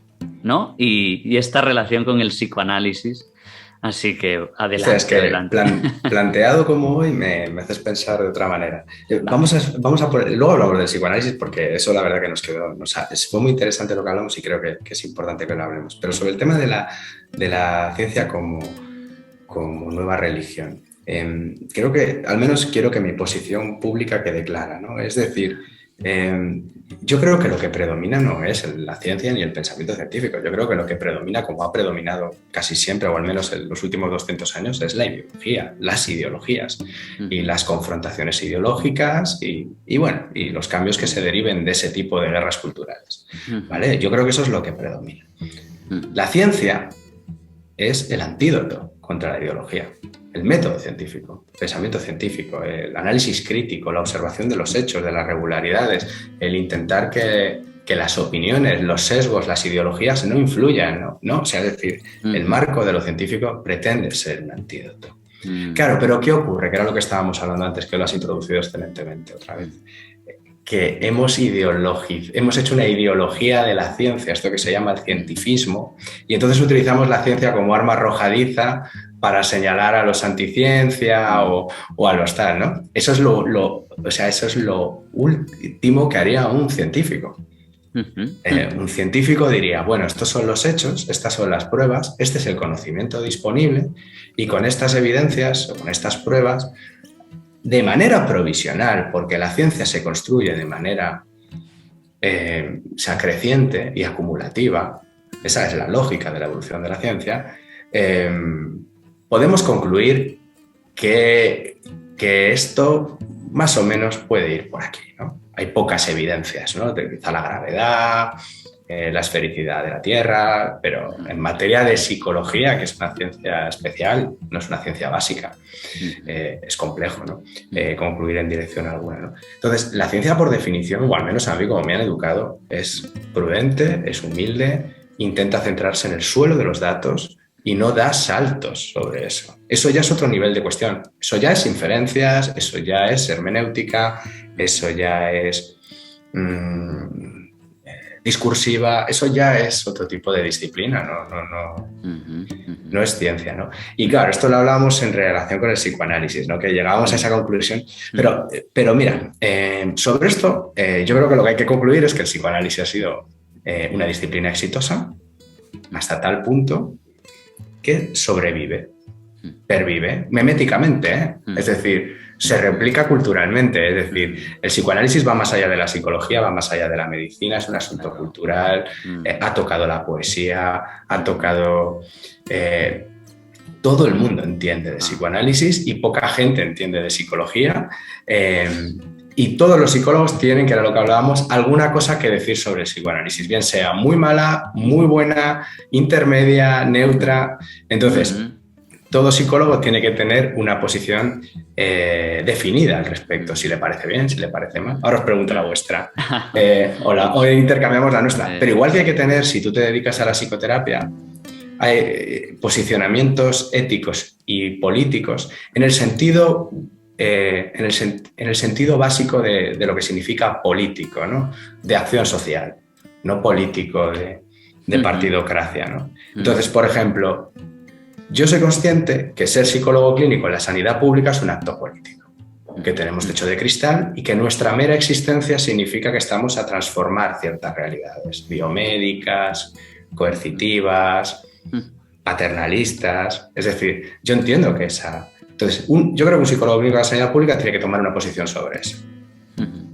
¿no? Y esta relación con el psicoanálisis. Así que adelante. O sea, es que adelante. Planteado como hoy me haces pensar de otra manera. Vamos a luego hablamos del psicoanálisis porque eso la verdad que nos quedó, o sea, fue muy interesante lo que hablamos y creo que es importante que lo hablemos. Pero sobre el tema de la ciencia como nueva religión, creo que, al menos quiero que mi posición pública quede clara, ¿no? Es decir, yo creo que lo que predomina no es la ciencia ni el pensamiento científico. Yo creo que lo que predomina, como ha predominado casi siempre, o al menos en los últimos 200 años, es la ideología, las ideologías y las confrontaciones ideológicas y bueno, y los cambios que se deriven de ese tipo de guerras culturales, ¿vale? Yo creo que eso es lo que predomina. La ciencia es el antídoto contra la ideología. El método científico, el pensamiento científico, el análisis crítico, la observación de los hechos, de las regularidades, el intentar que las opiniones, los sesgos, las ideologías no influyan, ¿no? O sea, es decir, el marco de lo científico pretende ser un antídoto. Claro, pero ¿qué ocurre? Que era lo que estábamos hablando antes, que lo has introducido excelentemente otra vez. Que hemos hecho una ideología de la ciencia, esto que se llama el cientifismo, y entonces utilizamos la ciencia como arma arrojadiza para señalar a los anticiencia o a los tal, ¿no? Eso es eso es lo último que haría un científico. Un científico diría, bueno, estos son los hechos, estas son las pruebas, este es el conocimiento disponible y con estas evidencias o con estas pruebas, de manera provisional, porque la ciencia se construye de manera creciente y acumulativa, esa es la lógica de la evolución de la ciencia, podemos concluir que esto más o menos puede ir por aquí, ¿no? Hay pocas evidencias, ¿no? Quizá la gravedad, la esfericidad de la Tierra, pero en materia de psicología, que es una ciencia especial, no es una ciencia básica, es complejo, ¿no? Concluir en dirección alguna, ¿no? Entonces, la ciencia por definición, o al menos a mí como me han educado, es prudente, es humilde, intenta centrarse en el suelo de los datos y no da saltos sobre eso. Eso ya es otro nivel de cuestión. Eso ya es inferencias, eso ya es hermenéutica, eso ya es discursiva, eso ya es otro tipo de disciplina, no es ciencia, ¿no? Y claro, esto lo hablábamos en relación con el psicoanálisis, ¿no? Que llegábamos a esa conclusión. Pero mira, sobre esto, yo creo que lo que hay que concluir es que el psicoanálisis ha sido una disciplina exitosa hasta tal punto que sobrevive, pervive, meméticamente, ¿eh? Es decir, se replica culturalmente, es decir, el psicoanálisis va más allá de la psicología, va más allá de la medicina, es un asunto cultural, ha tocado la poesía, ha tocado... todo el mundo entiende de psicoanálisis y poca gente entiende de psicología, y todos los psicólogos tienen, que era lo que hablábamos, alguna cosa que decir sobre el psicoanálisis, bien sea muy mala, muy buena, intermedia, neutra. Entonces, todo psicólogo tiene que tener una posición definida al respecto, si le parece bien, si le parece mal. Ahora os pregunto la vuestra, o intercambiamos la nuestra. Pero igual que hay que tener, si tú te dedicas a la psicoterapia, hay posicionamientos éticos y políticos en el sentido básico de lo que significa político, ¿no? De acción social, no político de partidocracia, ¿no? Entonces, por ejemplo, yo soy consciente que ser psicólogo clínico en la sanidad pública es un acto político, que tenemos techo de cristal y que nuestra mera existencia significa que estamos a transformar ciertas realidades biomédicas, coercitivas, paternalistas. Es decir, yo entiendo que esa... Entonces, yo creo que un psicólogo clínico de la sanidad pública tiene que tomar una posición sobre eso.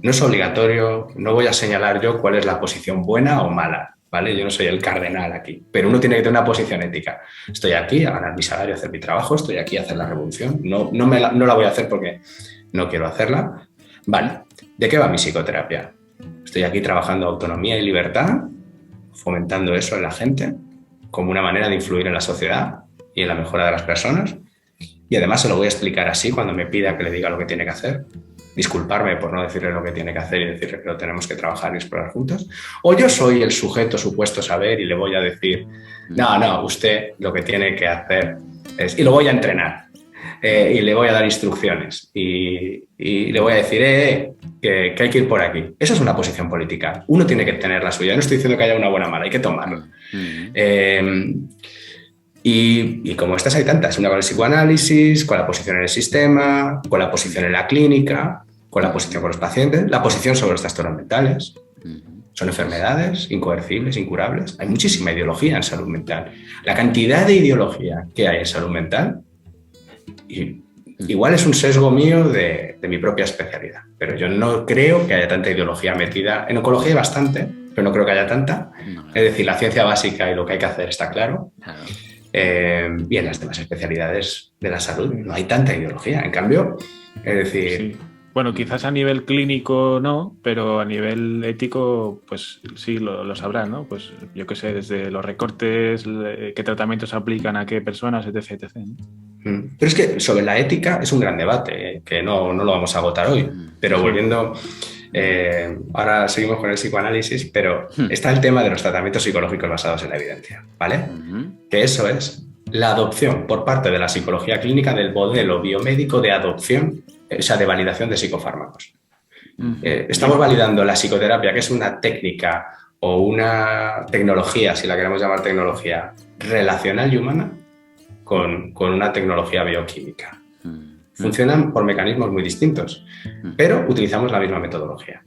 No es obligatorio, no voy a señalar yo cuál es la posición buena o mala, ¿vale? Yo no soy el cardenal aquí, pero uno tiene que tener una posición ética. Estoy aquí a ganar mi salario, a hacer mi trabajo, estoy aquí a hacer la revolución. No la voy a hacer porque no quiero hacerla. Vale, ¿de qué va mi psicoterapia? Estoy aquí trabajando autonomía y libertad, fomentando eso en la gente como una manera de influir en la sociedad y en la mejora de las personas. Y además se lo voy a explicar así cuando me pida que le diga lo que tiene que hacer. Disculparme por no decirle lo que tiene que hacer y decirle que lo tenemos que trabajar y explorar juntos. O yo soy el sujeto supuesto saber y le voy a decir, no, usted lo que tiene que hacer es... Y lo voy a entrenar. Y le voy a dar instrucciones. Y le voy a decir, que hay que ir por aquí. Esa es una posición política. Uno tiene que tener la suya. No estoy diciendo que haya una buena o mala, hay que tomarla. Y como estas hay tantas, una con el psicoanálisis, con la posición en el sistema, con la posición en la clínica, con la posición con los pacientes, la posición sobre los trastornos mentales. Son enfermedades incoercibles, incurables. Hay muchísima ideología en salud mental. La cantidad de ideología que hay en salud mental, igual es un sesgo mío de mi propia especialidad, pero yo no creo que haya tanta ideología metida. En oncología hay bastante, pero no creo que haya tanta. Es decir, la ciencia básica y lo que hay que hacer está claro. Y en las demás especialidades de la salud no hay tanta ideología. En cambio, es decir... Sí. Bueno, quizás a nivel clínico no, pero a nivel ético, pues sí, lo sabrán, ¿no? Pues yo qué sé, desde los recortes, qué tratamientos aplican a qué personas, etc, etc, ¿no? Pero es que sobre la ética es un gran debate, que no lo vamos a agotar hoy. Pero volviendo... ahora seguimos con el psicoanálisis, pero está el tema de los tratamientos psicológicos basados en la evidencia, ¿vale? Que eso es la adopción por parte de la psicología clínica del modelo biomédico de adopción, o sea, de validación de psicofármacos. Estamos validando la psicoterapia, que es una técnica o una tecnología, si la queremos llamar tecnología, relacional y humana, con una tecnología bioquímica. Funcionan por mecanismos muy distintos, pero utilizamos la misma metodología.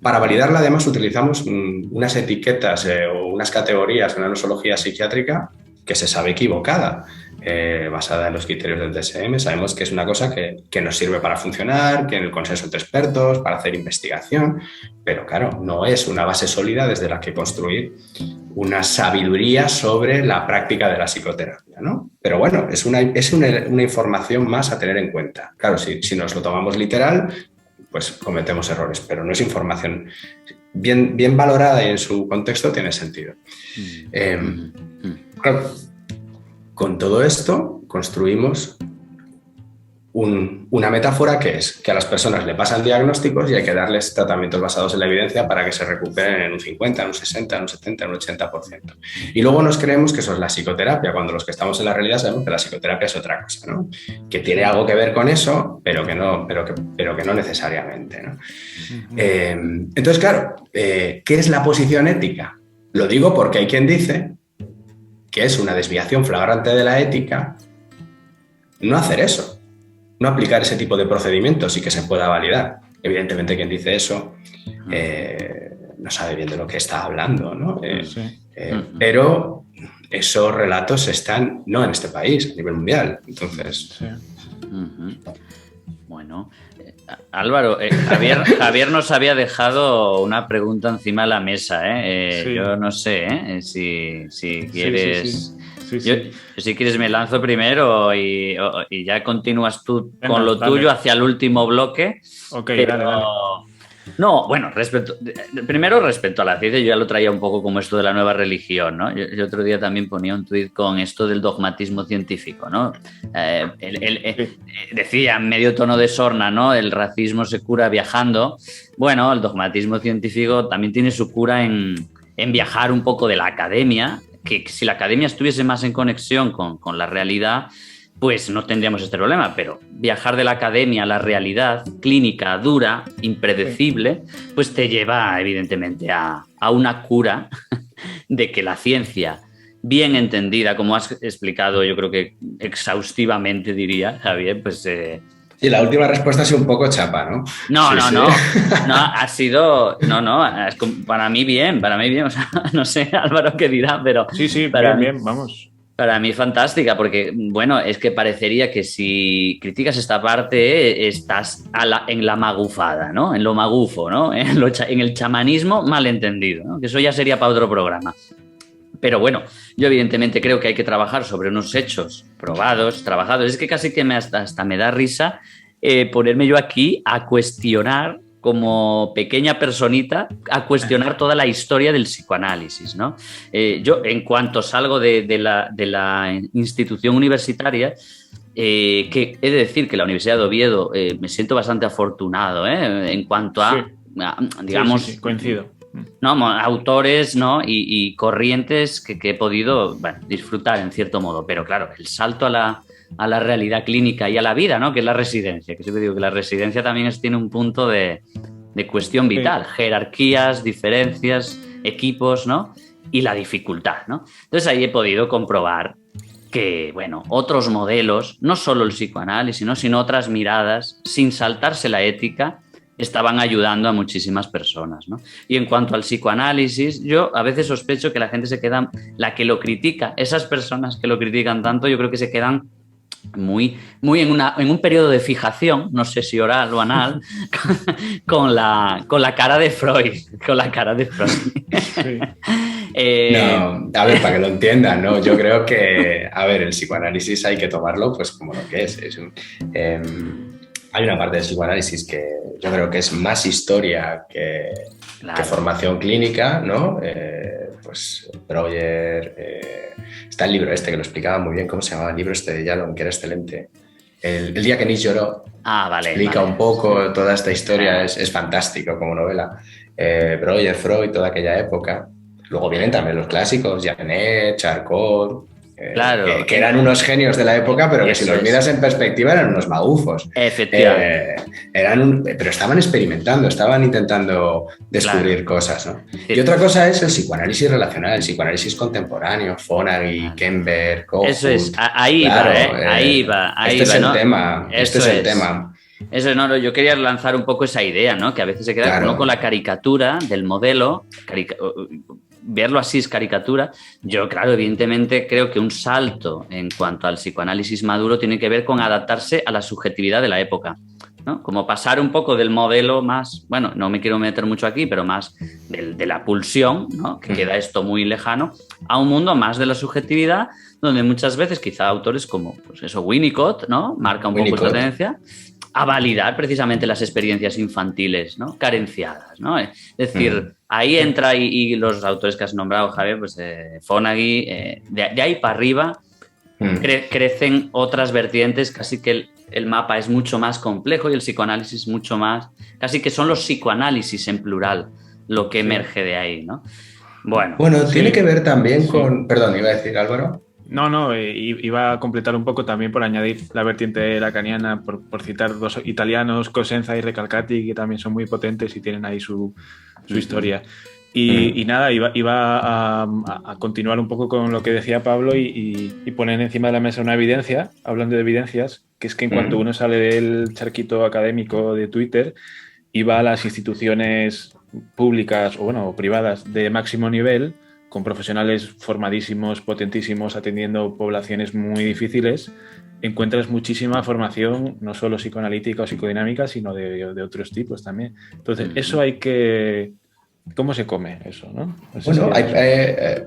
Para validarla, además, utilizamos unas etiquetas o unas categorías, una nosología psiquiátrica que se sabe equivocada, basada en los criterios del DSM. Sabemos que es una cosa que nos sirve para funcionar, que en el consenso entre expertos, para hacer investigación, pero claro, no es una base sólida desde la que construir una sabiduría sobre la práctica de la psicoterapia, ¿no? Pero bueno, es una información más a tener en cuenta. Claro, si nos lo tomamos literal, pues cometemos errores, pero no es información bien valorada y en su contexto tiene sentido. Claro, con todo esto construimos una metáfora que es que a las personas le pasan diagnósticos y hay que darles tratamientos basados en la evidencia para que se recuperen en un 50, en un 60, en un 70, en un 80%. Y luego nos creemos que eso es la psicoterapia, cuando los que estamos en la realidad sabemos que la psicoterapia es otra cosa, ¿no? Que tiene algo que ver con eso, pero que no necesariamente, ¿no? Entonces, claro, ¿qué es la posición ética? Lo digo porque hay quien dice que es una desviación flagrante de la ética no hacer eso. No aplicar ese tipo de procedimientos y que se pueda validar. Evidentemente, quien dice eso no sabe bien de lo que está hablando, ¿no? Pero esos relatos están no en este país, a nivel mundial. Entonces... Sí. Bueno, Álvaro, Javier nos había dejado una pregunta encima de la mesa. Sí. Yo no sé si quieres... Sí. Yo, si quieres me lanzo primero y ya continúas tú con lo tuyo hacia el último bloque. Ok, dale. No, bueno, primero respecto a la ciencia, yo ya lo traía un poco como esto de la nueva religión, ¿no? Yo otro día también ponía un tuit con esto del dogmatismo científico, ¿no? Decía en medio tono de sorna, ¿no? El racismo se cura viajando. Bueno, el dogmatismo científico también tiene su cura en viajar un poco de la academia, que si la academia estuviese más en conexión con la realidad, pues no tendríamos este problema, pero viajar de la academia a la realidad clínica dura, impredecible, pues te lleva evidentemente a una cura de que la ciencia, bien entendida, como has explicado, yo creo que exhaustivamente diría, Javier, pues... Sí, la última respuesta ha sido un poco chapa, ¿no? No, ha sido... No, es para mí bien, o sea, no sé, Álvaro, qué dirá, pero... Sí, bien, vamos... Para mí fantástica, porque, bueno, es que parecería que si criticas esta parte estás en la magufada, ¿no? En lo magufo, ¿no? En el chamanismo malentendido, ¿no? Que eso ya sería para otro programa. Pero bueno, yo evidentemente creo que hay que trabajar sobre unos hechos probados, trabajados. Es que casi que hasta me da risa ponerme yo aquí a cuestionar, como pequeña personita, a cuestionar toda la historia del psicoanálisis, ¿no? Yo, en cuanto salgo de la institución universitaria, que he de decir que la Universidad de Oviedo me siento bastante afortunado, en cuanto a digamos... Sí, coincido. ¿No? Autores, ¿no? y corrientes que he podido disfrutar en cierto modo, pero claro, el salto a la realidad clínica y a la vida, ¿no? Que es la residencia, que siempre digo que la residencia también tiene un punto de cuestión vital, jerarquías, diferencias, equipos, ¿no? Y la dificultad, ¿no? Entonces ahí he podido comprobar que, bueno, otros modelos, no solo el psicoanálisis, ¿no? Sino otras miradas, sin saltarse la ética, estaban ayudando a muchísimas personas, ¿no? Y en cuanto al psicoanálisis, yo a veces sospecho que la gente se queda, la que lo critica, esas personas que lo critican tanto, yo creo que se quedan muy en un periodo de fijación, no sé si oral o anal, con la cara de Freud, Sí. No, a ver, para que lo entiendan, ¿no? Yo creo que, a ver, el psicoanálisis hay que tomarlo pues como lo que es. Hay una parte del psicoanálisis que yo creo que es más historia que formación clínica, ¿no? Pues Breuer, está el libro este que lo explicaba muy bien, ¿cómo se llamaba el libro este de Yalom, que era excelente? El día que Nietzsche lloró. Explica un poco toda esta historia, es fantástico como novela. Breuer, Freud, toda aquella época. Luego vienen también los clásicos, Janet, Charcot... Claro, que eran unos genios de la época, pero que si los miras en perspectiva eran unos magufos. Efectivamente. Pero estaban experimentando, estaban intentando descubrir cosas, ¿no? Sí. Y otra cosa es el psicoanálisis relacional, el psicoanálisis contemporáneo, Fonagy, Kemper, Kohut. Eso es, ahí va. Este es el tema. Este es el tema. Eso no, yo quería lanzar un poco esa idea, ¿no? Que a veces se queda uno con la caricatura del modelo, verlo así es caricatura. Yo, claro, evidentemente creo que un salto en cuanto al psicoanálisis maduro tiene que ver con adaptarse a la subjetividad de la época, ¿no? Como pasar un poco del modelo más, bueno, no me quiero meter mucho aquí, pero más de la pulsión, ¿no? Que queda esto muy lejano, a un mundo más de la subjetividad, donde muchas veces quizá autores como, pues eso, Winnicott, ¿no? Marca un poco esta tendencia a validar precisamente las experiencias infantiles, ¿no? Carenciadas, ¿no? Es decir, ahí entra y los autores que has nombrado, Javier, pues Fonagy, de ahí para arriba crecen otras vertientes, casi que el mapa es mucho más complejo y el psicoanálisis mucho más, casi que son los psicoanálisis en plural lo que emerge de ahí, ¿no? Bueno, tiene que ver también con... Perdón, iba a decir, Álvaro. No, iba a completar un poco también por añadir la vertiente lacaniana, por citar dos italianos, Cosenza y Recalcati, que también son muy potentes y tienen ahí su historia. Y nada, iba a continuar un poco con lo que decía Pablo y poner encima de la mesa una evidencia, hablando de evidencias, que es que en cuanto uno sale del charquito académico de Twitter y va a las instituciones públicas o privadas de máximo nivel, con profesionales formadísimos, potentísimos, atendiendo poblaciones muy difíciles, encuentras muchísima formación, no solo psicoanalítica o psicodinámica, sino de otros tipos también. Entonces, eso hay que... ¿Cómo se come eso, no? Bueno,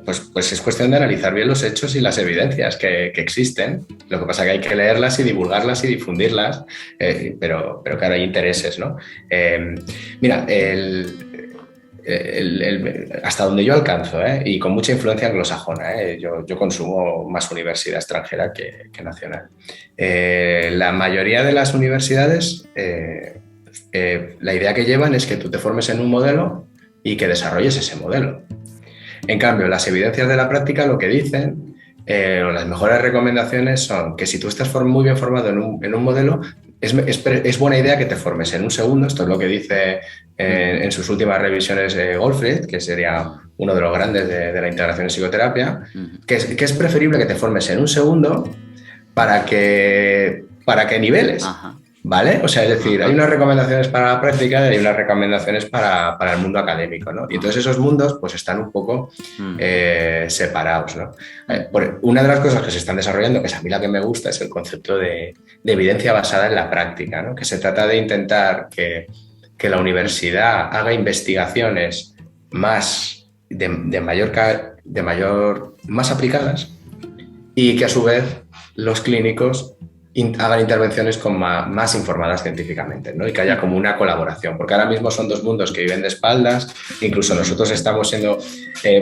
pues es cuestión de analizar bien los hechos y las evidencias que existen. Lo que pasa es que hay que leerlas y divulgarlas y difundirlas, pero claro, hay intereses, ¿no? Mira, hasta donde yo alcanzo, y con mucha influencia anglosajona, yo consumo más universidad extranjera que nacional. La mayoría de las universidades, la idea que llevan es que tú te formes en un modelo y que desarrolles ese modelo. En cambio, las evidencias de la práctica lo que dicen, o las mejores recomendaciones son que si tú estás muy bien formado en un modelo, es buena idea que te formes en un segundo. Esto es lo que dice en sus últimas revisiones Goldfried, que sería uno de los grandes de la integración en psicoterapia, que es preferible que te formes en un segundo para que niveles. Ajá. ¿Vale? O sea, es decir, hay unas recomendaciones para la práctica y hay unas recomendaciones para el mundo académico, ¿no? Y entonces esos mundos pues están un poco separados, ¿no? Una de las cosas que se están desarrollando, que es a mí la que me gusta, es el concepto de evidencia basada en la práctica, ¿no? Que se trata de intentar que la universidad haga investigaciones más más aplicadas y que a su vez los clínicos hagan intervenciones más informadas científicamente, ¿no? Y que haya como una colaboración, porque ahora mismo son dos mundos que viven de espaldas. Incluso nosotros estamos siendo,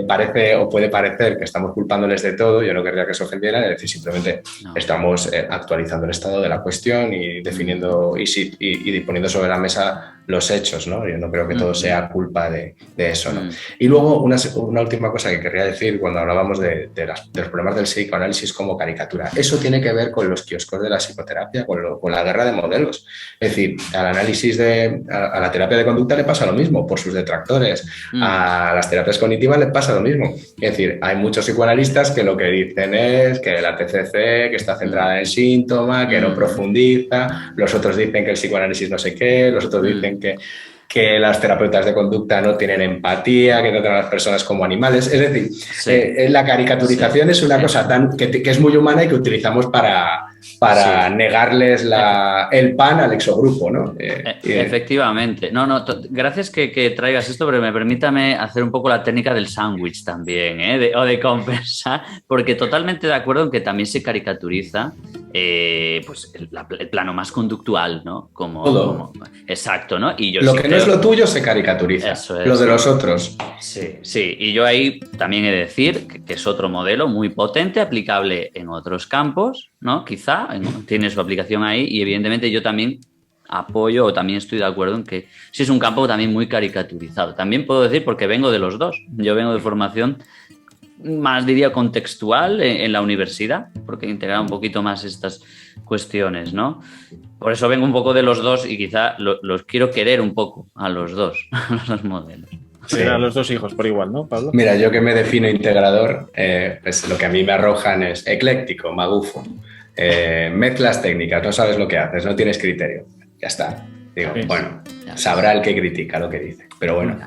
parece o puede parecer que estamos culpándoles de todo. Yo no querría que se ofendieran, es decir, simplemente estamos actualizando el estado de la cuestión y definiendo y poniendo sobre la mesa los hechos, ¿no? Yo no creo que todo sea culpa de eso, ¿no? Y luego una última cosa que querría decir cuando hablábamos de los problemas del psicoanálisis como caricatura. Eso tiene que ver con los kioscos de la psicoterapia, con la guerra de modelos. Es decir, al análisis a la terapia de conducta le pasa lo mismo por sus detractores, a las terapias cognitivas le pasa lo mismo. Es decir, hay muchos psicoanalistas que lo que dicen es que la TCC, que está centrada en el síntoma, que no profundiza, los otros dicen que el psicoanálisis no sé qué, los otros dicen que las terapeutas de conducta no tienen empatía, que tratan a las personas como animales. Es decir, la caricaturización es una cosa que es muy humana y que utilizamos para negarles el pan al exogrupo, ¿no? Efectivamente. Gracias que traigas esto, pero permítame hacer un poco la técnica del sándwich también, o de compensar, porque totalmente de acuerdo en que también se caricaturiza pues el plano más conductual, ¿no? Como exacto, ¿no? Y yo lo que no es lo tuyo se caricaturiza, lo de los otros. Sí, y yo ahí también he de decir que es otro modelo muy potente, aplicable en otros campos, ¿no? Quizá tiene su aplicación ahí, y evidentemente yo también apoyo o también estoy de acuerdo en que sí es un campo también muy caricaturizado. También puedo decir porque vengo de los dos. Yo vengo de formación más, diría, contextual en la universidad, porque integraba un poquito más estas cuestiones, ¿no? Por eso vengo un poco de los dos y quizá los quiero querer un poco a los dos modelos. Sí, a los dos hijos por igual, ¿no, Pablo? Mira, yo que me defino integrador, pues lo que a mí me arrojan es ecléctico, magufo, mezclas técnicas, no sabes lo que haces, no tienes criterio. Ya está. Digo, bueno, sabrá el que critica lo que dice, pero bueno.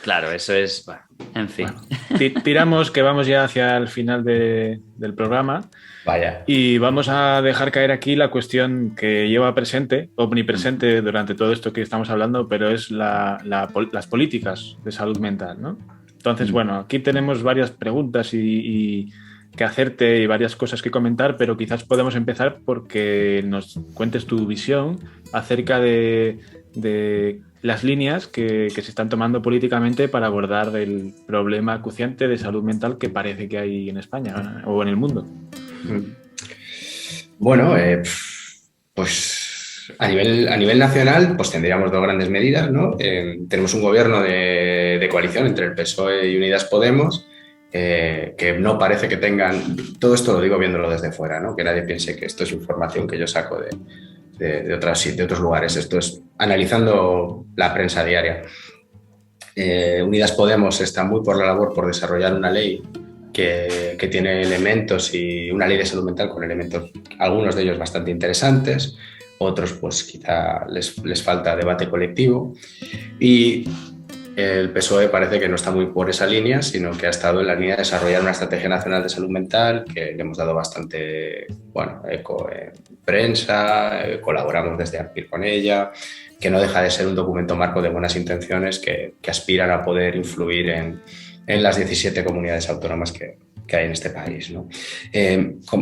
Claro, eso es... Bueno, en fin. Bueno, tiramos, que vamos ya hacia el final del programa. Vaya. Y vamos a dejar caer aquí la cuestión que lleva presente, omnipresente durante todo esto que estamos hablando, pero es las políticas de salud mental, ¿no? Entonces, bueno, aquí tenemos varias preguntas y que hacerte y varias cosas que comentar, pero quizás podemos empezar porque nos cuentes tu visión acerca de las líneas que se están tomando políticamente para abordar el problema acuciante de salud mental que parece que hay en España o en el mundo. Bueno, pues a nivel nacional pues tendríamos dos grandes medidas, ¿no? Tenemos un gobierno de coalición entre el PSOE y Unidas Podemos, que no parece que tengan... Todo esto lo digo viéndolo desde fuera, ¿no? Que nadie piense que esto es información que yo saco de otros lugares. Esto es analizando la prensa diaria. Unidas Podemos está muy por la labor por desarrollar una ley que tiene elementos, y una ley de salud mental con elementos, algunos de ellos bastante interesantes, otros pues quizá les falta debate colectivo. Y el PSOE parece que no está muy por esa línea, sino que ha estado en la línea de desarrollar una estrategia nacional de salud mental, que le hemos dado bastante eco en prensa, colaboramos desde ARPIR con ella, que no deja de ser un documento marco de buenas intenciones que aspiran a poder influir en las 17 comunidades autónomas que hay en este país, ¿no?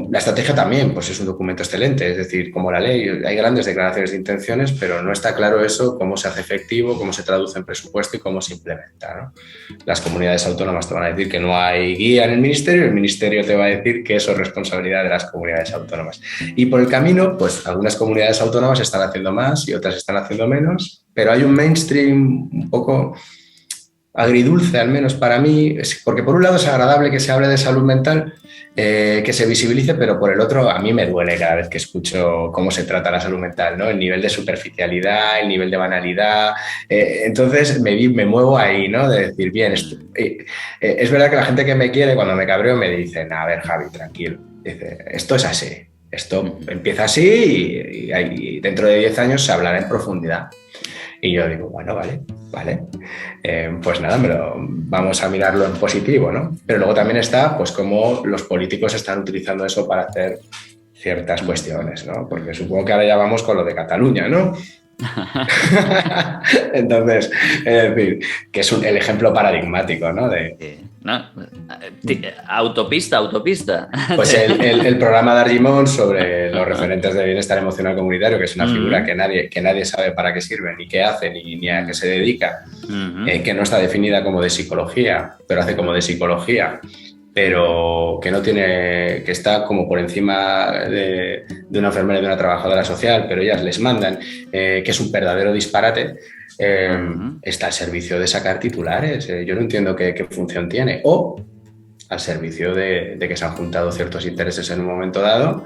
La estrategia también pues es un documento excelente, es decir, como la ley, hay grandes declaraciones de intenciones, pero no está claro eso, cómo se hace efectivo, cómo se traduce en presupuesto y cómo se implementa, ¿no? Las comunidades autónomas te van a decir que no hay guía en el ministerio te va a decir que eso es responsabilidad de las comunidades autónomas. Y por el camino, pues algunas comunidades autónomas están haciendo más y otras están haciendo menos, pero hay un mainstream un poco agridulce, al menos para mí, porque por un lado es agradable que se hable de salud mental, que se visibilice, pero por el otro a mí me duele cada vez que escucho cómo se trata la salud mental, ¿no? El nivel de superficialidad, el nivel de banalidad, entonces me muevo ahí, ¿no? De decir, bien, es verdad que la gente que me quiere, cuando me cabreo, me dicen, a ver, Javi, tranquilo, dice, esto es así, esto empieza así y dentro de 10 años se hablará en profundidad. Y yo digo, bueno, vale, pues nada, vamos a mirarlo en positivo, ¿no? Pero luego también está, pues, cómo los políticos están utilizando eso para hacer ciertas cuestiones, ¿no? Porque supongo que ahora ya vamos con lo de Cataluña, ¿no? Entonces, es decir, que es el ejemplo paradigmático, ¿no? Autopista. Pues el programa de Argimon sobre los referentes de bienestar emocional comunitario, que es una figura que nadie sabe para qué sirve, ni qué hace, ni a qué se dedica, que no está definida como de psicología, pero hace como de psicología, pero que no tiene, que está como por encima de una enfermera y de una trabajadora social, pero ellas les mandan, que es un verdadero disparate, está al servicio de sacar titulares. Yo no entiendo qué función tiene. O al servicio de que se han juntado ciertos intereses en un momento dado,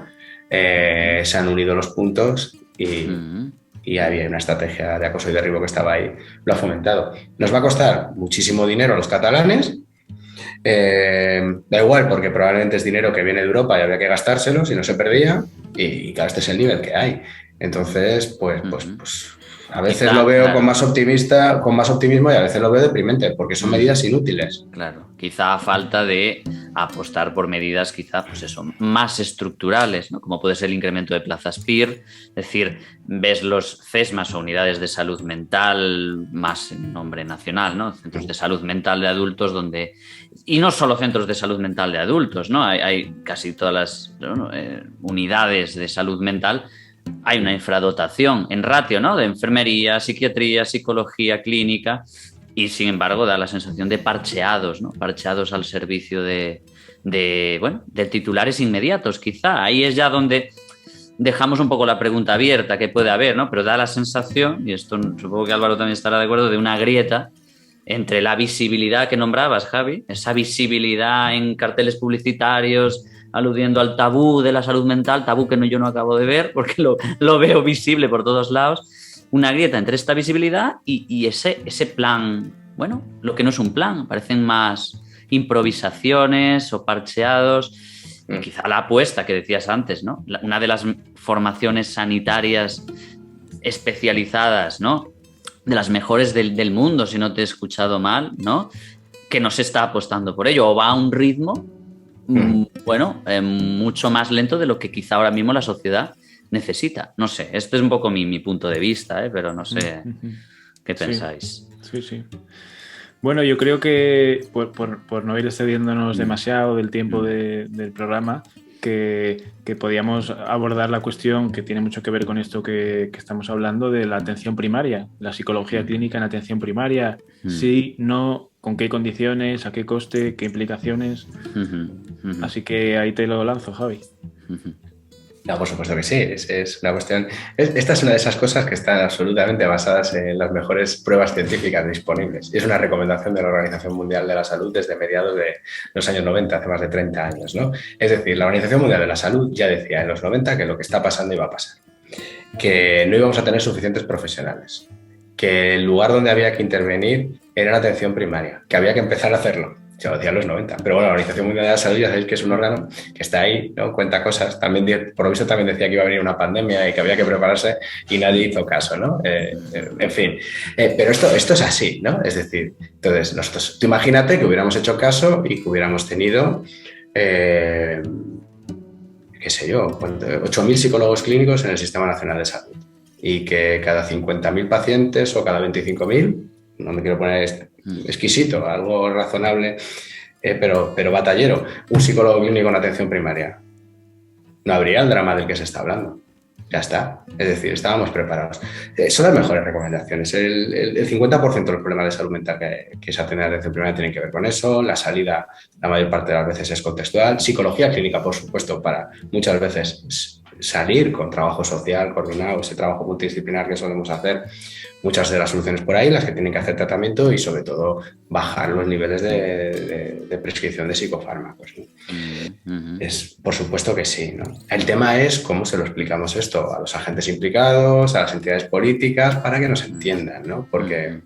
se han unido los puntos y había una estrategia de acoso y derribo que estaba ahí, lo ha fomentado. Nos va a costar muchísimo dinero a los catalanes. Da igual, porque probablemente es dinero que viene de Europa y habría que gastárselo si no se perdía, y claro, este es el nivel que hay. Entonces, pues a veces lo veo con más optimismo y a veces lo veo deprimente, porque son medidas inútiles. Claro, quizá a falta de apostar por medidas pues eso, más estructurales, ¿no? Como puede ser el incremento de plazas PIR, es decir, ves los CESMAS o unidades de salud mental, más en nombre nacional, ¿no? Centros de salud mental de adultos donde... Y no solo centros de salud mental de adultos, ¿no? Hay casi todas las unidades de salud mental. Hay una infradotación en ratio, ¿no? De enfermería, psiquiatría, psicología clínica, y sin embargo da la sensación de parcheados, ¿no? Parcheados al servicio de titulares inmediatos, quizá. Ahí es ya donde dejamos un poco la pregunta abierta, que puede haber, ¿no? Pero da la sensación, y esto supongo que Álvaro también estará de acuerdo, de una grieta entre la visibilidad que nombrabas, Javi, esa visibilidad en carteles publicitarios, aludiendo al tabú de la salud mental, tabú que yo no acabo de ver porque lo veo visible por todos lados, una grieta entre esta visibilidad y ese plan, bueno, lo que no es un plan, parecen más improvisaciones o parcheados, quizá la apuesta que decías antes, ¿no? Una de las formaciones sanitarias especializadas, ¿no? De las mejores del mundo, si no te he escuchado mal, ¿no? Que no se está apostando por ello, o va a un ritmo mucho más lento de lo que quizá ahora mismo la sociedad necesita. No sé, este es un poco mi punto de vista, pero no sé qué pensáis. Sí. Bueno, yo creo que por no ir excediéndonos demasiado del tiempo del programa, que podíamos abordar la cuestión que tiene mucho que ver con esto que estamos hablando de la atención primaria, la psicología clínica en atención primaria, sí, no, con qué condiciones, a qué coste, qué implicaciones. Así que ahí te lo lanzo, Javi. No, por supuesto que sí, es una cuestión... Esta es una de esas cosas que están absolutamente basadas en las mejores pruebas científicas disponibles. Y es una recomendación de la Organización Mundial de la Salud desde mediados de los años 90, hace más de 30 años, ¿no? Es decir, la Organización Mundial de la Salud ya decía en los 90 que lo que está pasando iba a pasar. Que no íbamos a tener suficientes profesionales. Que el lugar donde había que intervenir era en atención primaria. Que había que empezar a hacerlo. Ya lo decía en los 90. Pero bueno, la Organización Mundial de la Salud, ya sabéis que es un órgano que está ahí, ¿no? Cuenta cosas. También, por lo visto, también decía que iba a venir una pandemia y que había que prepararse y nadie hizo caso, ¿no? En fin. Pero esto es así, ¿no? Es decir, entonces, nosotros, tú imagínate que hubiéramos hecho caso y que hubiéramos tenido, qué sé yo, 8.000 psicólogos clínicos en el Sistema Nacional de Salud y que cada 50.000 pacientes o cada 25.000, no me quiero poner exquisito, algo razonable, pero batallero, un psicólogo clínico en atención primaria. No habría el drama del que se está hablando. Ya está. Es decir, estábamos preparados. Son las mejores recomendaciones. El 50% de los problemas de salud mental que se atienden en atención primaria tienen que ver con eso. La salida, la mayor parte de las veces, es contextual. Psicología clínica, por supuesto, para muchas veces salir con trabajo social coordinado, ese trabajo multidisciplinar que solemos hacer. Muchas de las soluciones por ahí, las que tienen que hacer tratamiento y, sobre todo, bajar los niveles de prescripción de psicofármacos, ¿no? Por supuesto que sí, ¿no? El tema es cómo se lo explicamos esto a los agentes implicados, a las entidades políticas, para que nos entiendan, ¿no? Porque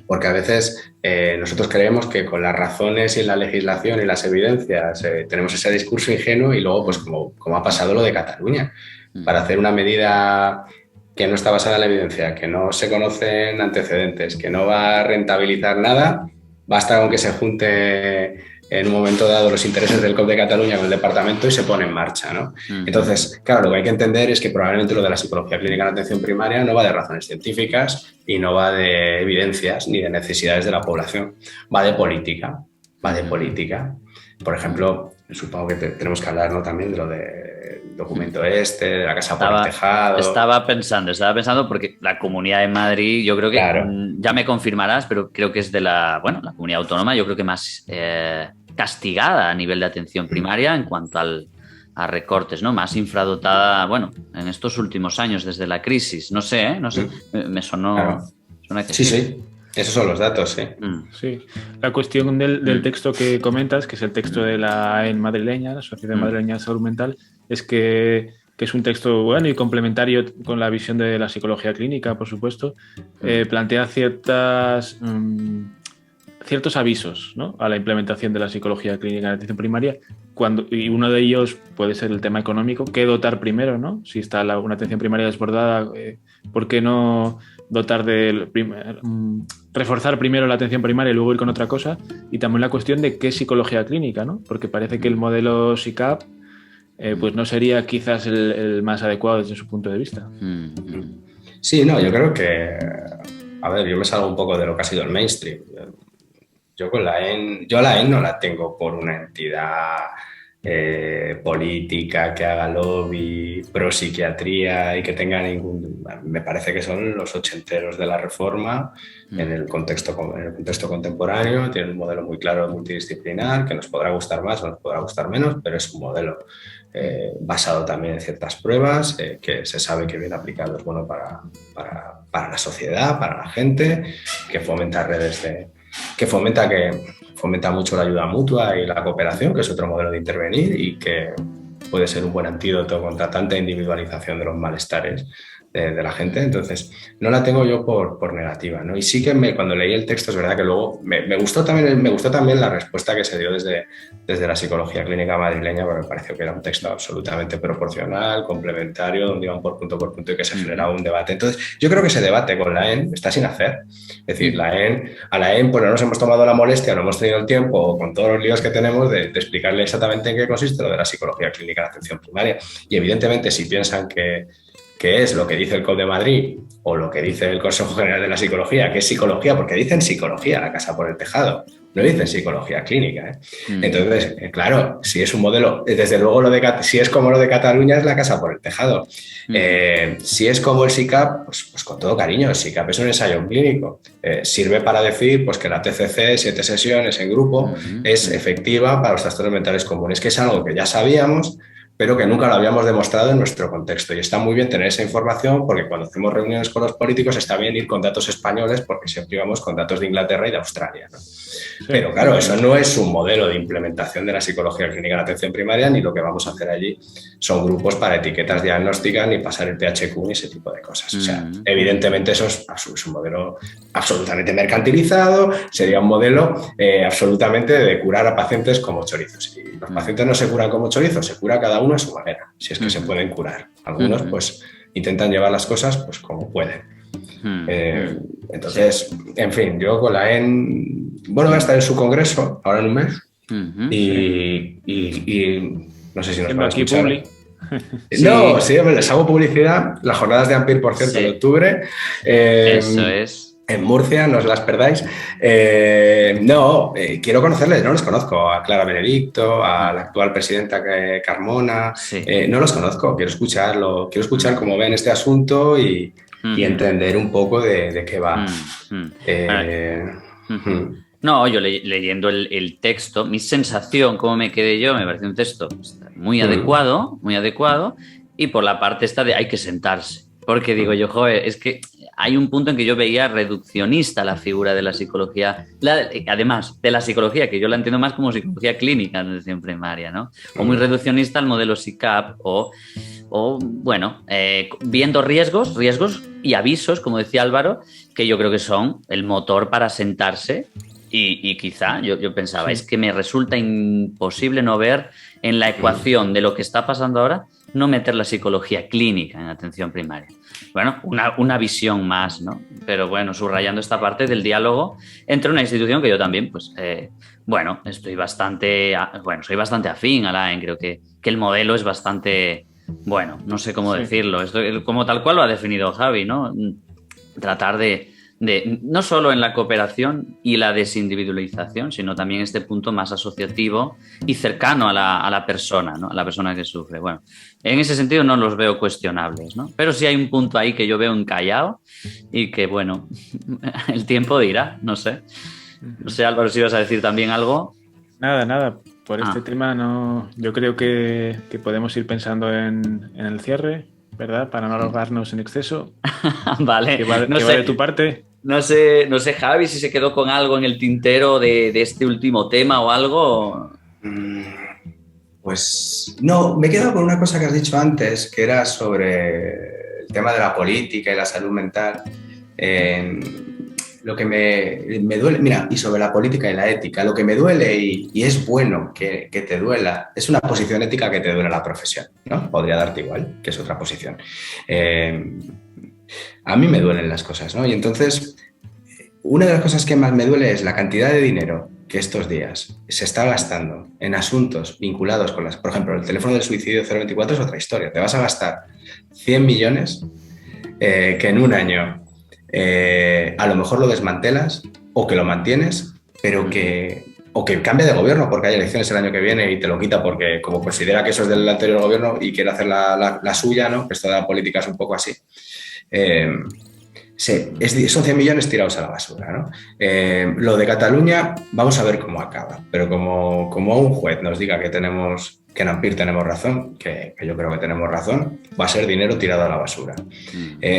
a veces nosotros creemos que con las razones y la legislación y las evidencias tenemos ese discurso ingenuo y luego, pues como ha pasado lo de Cataluña, para hacer una medida que no está basada en la evidencia, que no se conocen antecedentes, que no va a rentabilizar nada, basta con que se junte en un momento dado los intereses del COP de Cataluña con el departamento y se pone en marcha, ¿no? Entonces, claro, lo que hay que entender es que probablemente lo de la psicología clínica en atención primaria no va de razones científicas y no va de evidencias ni de necesidades de la población, va de política, Por ejemplo, supongo que tenemos que hablar, ¿no?, también de lo del documento de la casa por el tejado. Estaba pensando porque la Comunidad de Madrid, yo creo que, claro, ya me confirmarás, pero creo que es de la comunidad autónoma, yo creo que más castigada a nivel de atención primaria en cuanto a recortes, ¿no? Más infradotada, en estos últimos años, desde la crisis. No sé, me sonó... Claro. Suena que sí. Esos son los datos, sí. Sí. La cuestión del texto que comentas, que es el texto de la AEN madrileña, la Sociedad Madrileña de Salud Mental, es que es un texto bueno y complementario con la visión de la psicología clínica, por supuesto. Plantea ciertos avisos, ¿no?, a la implementación de la psicología clínica en atención primaria, y uno de ellos puede ser el tema económico. ¿Qué dotar primero, no? Si está una atención primaria desbordada, ¿por qué no dotar reforzar primero la atención primaria y luego ir con otra cosa? Y también la cuestión de qué es psicología clínica, ¿no? Porque parece que el modelo SICAP pues no sería quizás el más adecuado desde su punto de vista. Sí, no, yo creo que... A ver, yo me salgo un poco de lo que ha sido el mainstream. Yo a la EN no la tengo por una entidad política que haga lobby pro psiquiatría y que tenga me parece que son los ochenteros de la reforma en el contexto contemporáneo. Tiene un modelo muy claro multidisciplinar que nos podrá gustar más o nos podrá gustar menos, pero es un modelo basado también en ciertas pruebas que se sabe que bien aplicado es bueno para la sociedad, para la gente, que fomenta fomenta mucho la ayuda mutua y la cooperación, que es otro modelo de intervenir y que puede ser un buen antídoto contra tanta individualización de los malestares de la gente. Entonces, no la tengo yo por negativa, ¿no? Y sí que cuando leí el texto, es verdad que luego me gustó también la respuesta que se dio desde la psicología clínica madrileña, porque me pareció que era un texto absolutamente proporcional, complementario, donde iban por punto y que se generaba un debate. Entonces, yo creo que ese debate con la EN está sin hacer. Es decir, a la EN pues no nos hemos tomado la molestia, no hemos tenido el tiempo, con todos los líos que tenemos, de explicarle exactamente en qué consiste lo de la psicología clínica en atención primaria. Y evidentemente, si piensan que es lo que dice el COP de Madrid o lo que dice el Consejo General de la Psicología, que es psicología, porque dicen psicología, la casa por el tejado, no dicen psicología clínica, ¿eh? Entonces, claro, si es un modelo, desde luego si es como lo de Cataluña, es la casa por el tejado. Si es como el SICAP, pues con todo cariño, el SICAP es un ensayo clínico. Sirve para decir pues, que la TCC, 7 sesiones en grupo, es efectiva para los trastornos mentales comunes, que es algo que ya sabíamos, pero que nunca lo habíamos demostrado en nuestro contexto. Y está muy bien tener esa información porque cuando hacemos reuniones con los políticos está bien ir con datos españoles porque siempre íbamos con datos de Inglaterra y de Australia, ¿no? Sí. Pero claro, eso no es un modelo de implementación de la psicología clínica en atención primaria, ni lo que vamos a hacer allí son grupos para etiquetas diagnósticas, ni pasar el THQ, ni ese tipo de cosas. O sea, evidentemente eso es un modelo absolutamente mercantilizado, sería un modelo absolutamente de curar a pacientes como chorizos. Y los pacientes no se curan como chorizos, se cura cada uno a su manera, si es que se pueden curar. Algunos pues intentan llevar las cosas pues como pueden. Entonces, en fin, yo con la EN, bueno, voy a estar en su congreso ahora en un mes y no sé si nos van a escuchar. No, sí, les hago publicidad. Las jornadas de Ampir, por cierto, en octubre. Eso es. En Murcia, no os las perdáis. Quiero conocerles, no los conozco. A Clara Benedicto, a la actual presidenta Carmona. Sí. No los conozco, quiero escucharlo. Quiero escuchar cómo ven este asunto y entender un poco de qué va. No, yo leyendo el texto, mi sensación, cómo me quedé yo, me parece un texto muy adecuado, y por la parte esta de hay que sentarse. Porque digo yo, joder, es que hay un punto en que yo veía reduccionista la figura de la psicología, además de la psicología, que yo la entiendo más como psicología clínica en atención primaria, ¿no? O muy reduccionista al modelo SICAP, viendo riesgos y avisos, como decía Álvaro, que yo creo que son el motor para sentarse. Y quizá yo pensaba, es que me resulta imposible no ver en la ecuación de lo que está pasando ahora, no meter la psicología clínica en atención primaria. Bueno, una visión más, ¿no? Pero bueno, subrayando esta parte del diálogo entre una institución que yo también, pues, soy bastante afín a la AEN. Creo que el modelo es bastante, bueno, no sé cómo decirlo, esto, como tal cual lo ha definido Javi, ¿no? Tratar de no solo en la cooperación y la desindividualización, sino también este punto más asociativo y cercano a la persona, ¿no? A la persona que sufre. Bueno, en ese sentido no los veo cuestionables, ¿no? Pero sí hay un punto ahí que yo veo encallado y que, bueno, el tiempo dirá, no sé. No sé, Álvaro, si ibas a decir también algo. Nada. Por este tema no. Yo creo que podemos ir pensando en el cierre, ¿verdad? Para no alargarnos en exceso. Vale. ¿Qué va de tu parte? No sé, Javi, si se quedó con algo en el tintero de este último tema o algo. Pues no, me he quedado con una cosa que has dicho antes, que era sobre el tema de la política y la salud mental. Lo que me duele, mira, y sobre la política y la ética, lo que me duele y es bueno que te duela, es una posición ética que te duele la profesión, ¿no? Podría darte igual, que es otra posición. A mí me duelen las cosas, ¿no? Y entonces, una de las cosas que más me duele es la cantidad de dinero que estos días se está gastando en asuntos vinculados con por ejemplo, el teléfono del suicidio 024 es otra historia. Te vas a gastar 100 millones que en un año a lo mejor lo desmantelas o que lo mantienes, pero o que cambie de gobierno porque hay elecciones el año que viene y te lo quita porque como considera que eso es del anterior gobierno y quiere hacer la suya, ¿no? Que esto de la política es un poco así. Son 100 millones tirados a la basura, ¿no? Lo de Cataluña, vamos a ver cómo acaba, pero como un juez nos diga que en Ampir tenemos razón, que yo creo que tenemos razón, va a ser dinero tirado a la basura.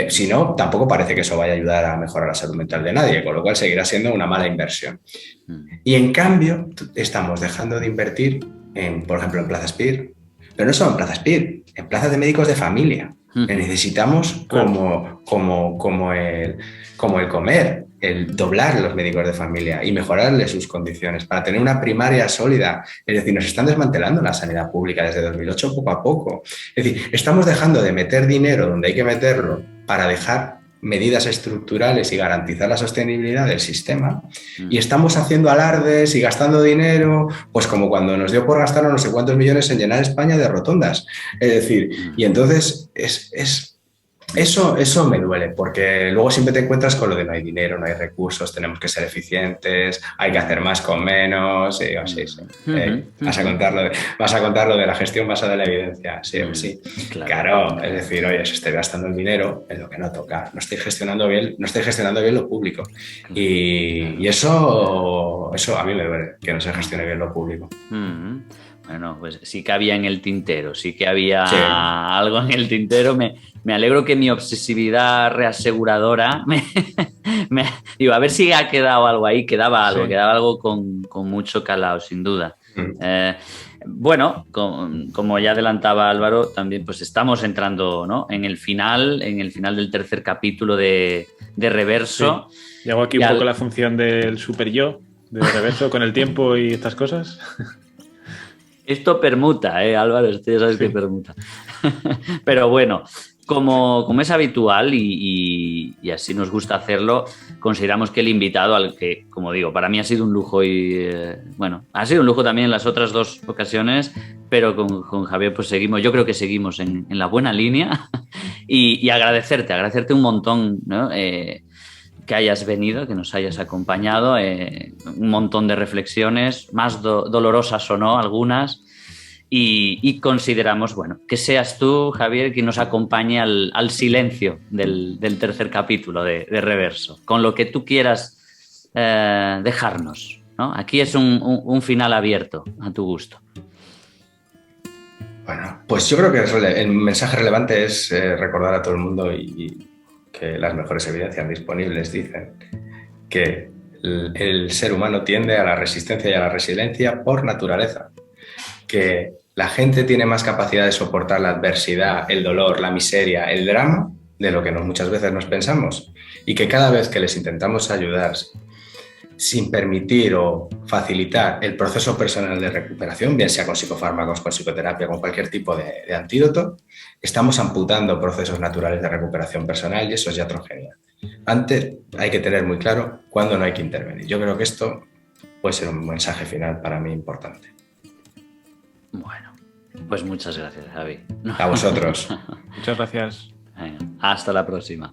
Si no, tampoco parece que eso vaya a ayudar a mejorar la salud mental de nadie, con lo cual seguirá siendo una mala inversión. Y en cambio, estamos dejando de invertir, por ejemplo, en plazas PIR, pero no solo en plazas PIR, en plazas de médicos de familia. Necesitamos como el comer, el doblar los médicos de familia y mejorarles sus condiciones para tener una primaria sólida. Es decir, nos están desmantelando la sanidad pública desde 2008 poco a poco. Es decir, estamos dejando de meter dinero donde hay que meterlo para dejar medidas estructurales y garantizar la sostenibilidad del sistema y estamos haciendo alardes y gastando dinero, pues como cuando nos dio por gastar no sé cuántos millones en llenar España de rotondas. Es decir, y entonces eso me duele, porque luego siempre te encuentras con lo de no hay dinero, no hay recursos, tenemos que ser eficientes, hay que hacer más con menos, sí. Vas a contar lo de la gestión basada en la evidencia, sí. Claro, es decir, oye, se estoy gastando el dinero en lo que no toca, no estoy gestionando bien lo público. Y eso a mí me duele, que no se gestione bien lo público. Bueno, pues sí que había en el tintero, sí que había algo en el tintero. Me alegro que mi obsesividad reaseguradora digo, a ver si ha quedado algo ahí, quedaba algo con mucho calado, sin duda. Bueno, como ya adelantaba Álvaro, también pues estamos entrando, ¿no?, en el final del tercer capítulo de Reverso. Sí. Llegó aquí un poco la función del super yo, de Reverso, con el tiempo y estas cosas. Esto permuta, Álvaro, ya sabes que permuta. Pero bueno, como es habitual y así nos gusta hacerlo, consideramos que el invitado, al que, como digo, para mí ha sido un lujo y ha sido un lujo también en las otras 2 ocasiones, pero con Javier pues seguimos, yo creo que seguimos en la buena línea y agradecerte un montón, ¿no?, que hayas venido, que nos hayas acompañado, un montón de reflexiones, más dolorosas o no, algunas, y consideramos, bueno, que seas tú, Javier, quien nos acompañe al silencio del tercer capítulo de Reverso, con lo que tú quieras dejarnos, ¿no? Aquí es un final abierto, a tu gusto. Bueno, pues yo creo que el mensaje relevante es recordar a todo el mundo y que las mejores evidencias disponibles dicen que el ser humano tiende a la resistencia y a la resiliencia por naturaleza, que la gente tiene más capacidad de soportar la adversidad, el dolor, la miseria, el drama de lo que muchas veces nos pensamos, y que cada vez que les intentamos ayudar sin permitir o facilitar el proceso personal de recuperación, bien sea con psicofármacos, con psicoterapia, con cualquier tipo de antídoto, estamos amputando procesos naturales de recuperación personal, y eso es iatrogenia. Antes hay que tener muy claro cuándo no hay que intervenir. Yo creo que esto puede ser un mensaje final para mí importante. Bueno, pues muchas gracias, Javi. A vosotros. Muchas gracias. Venga, hasta la próxima.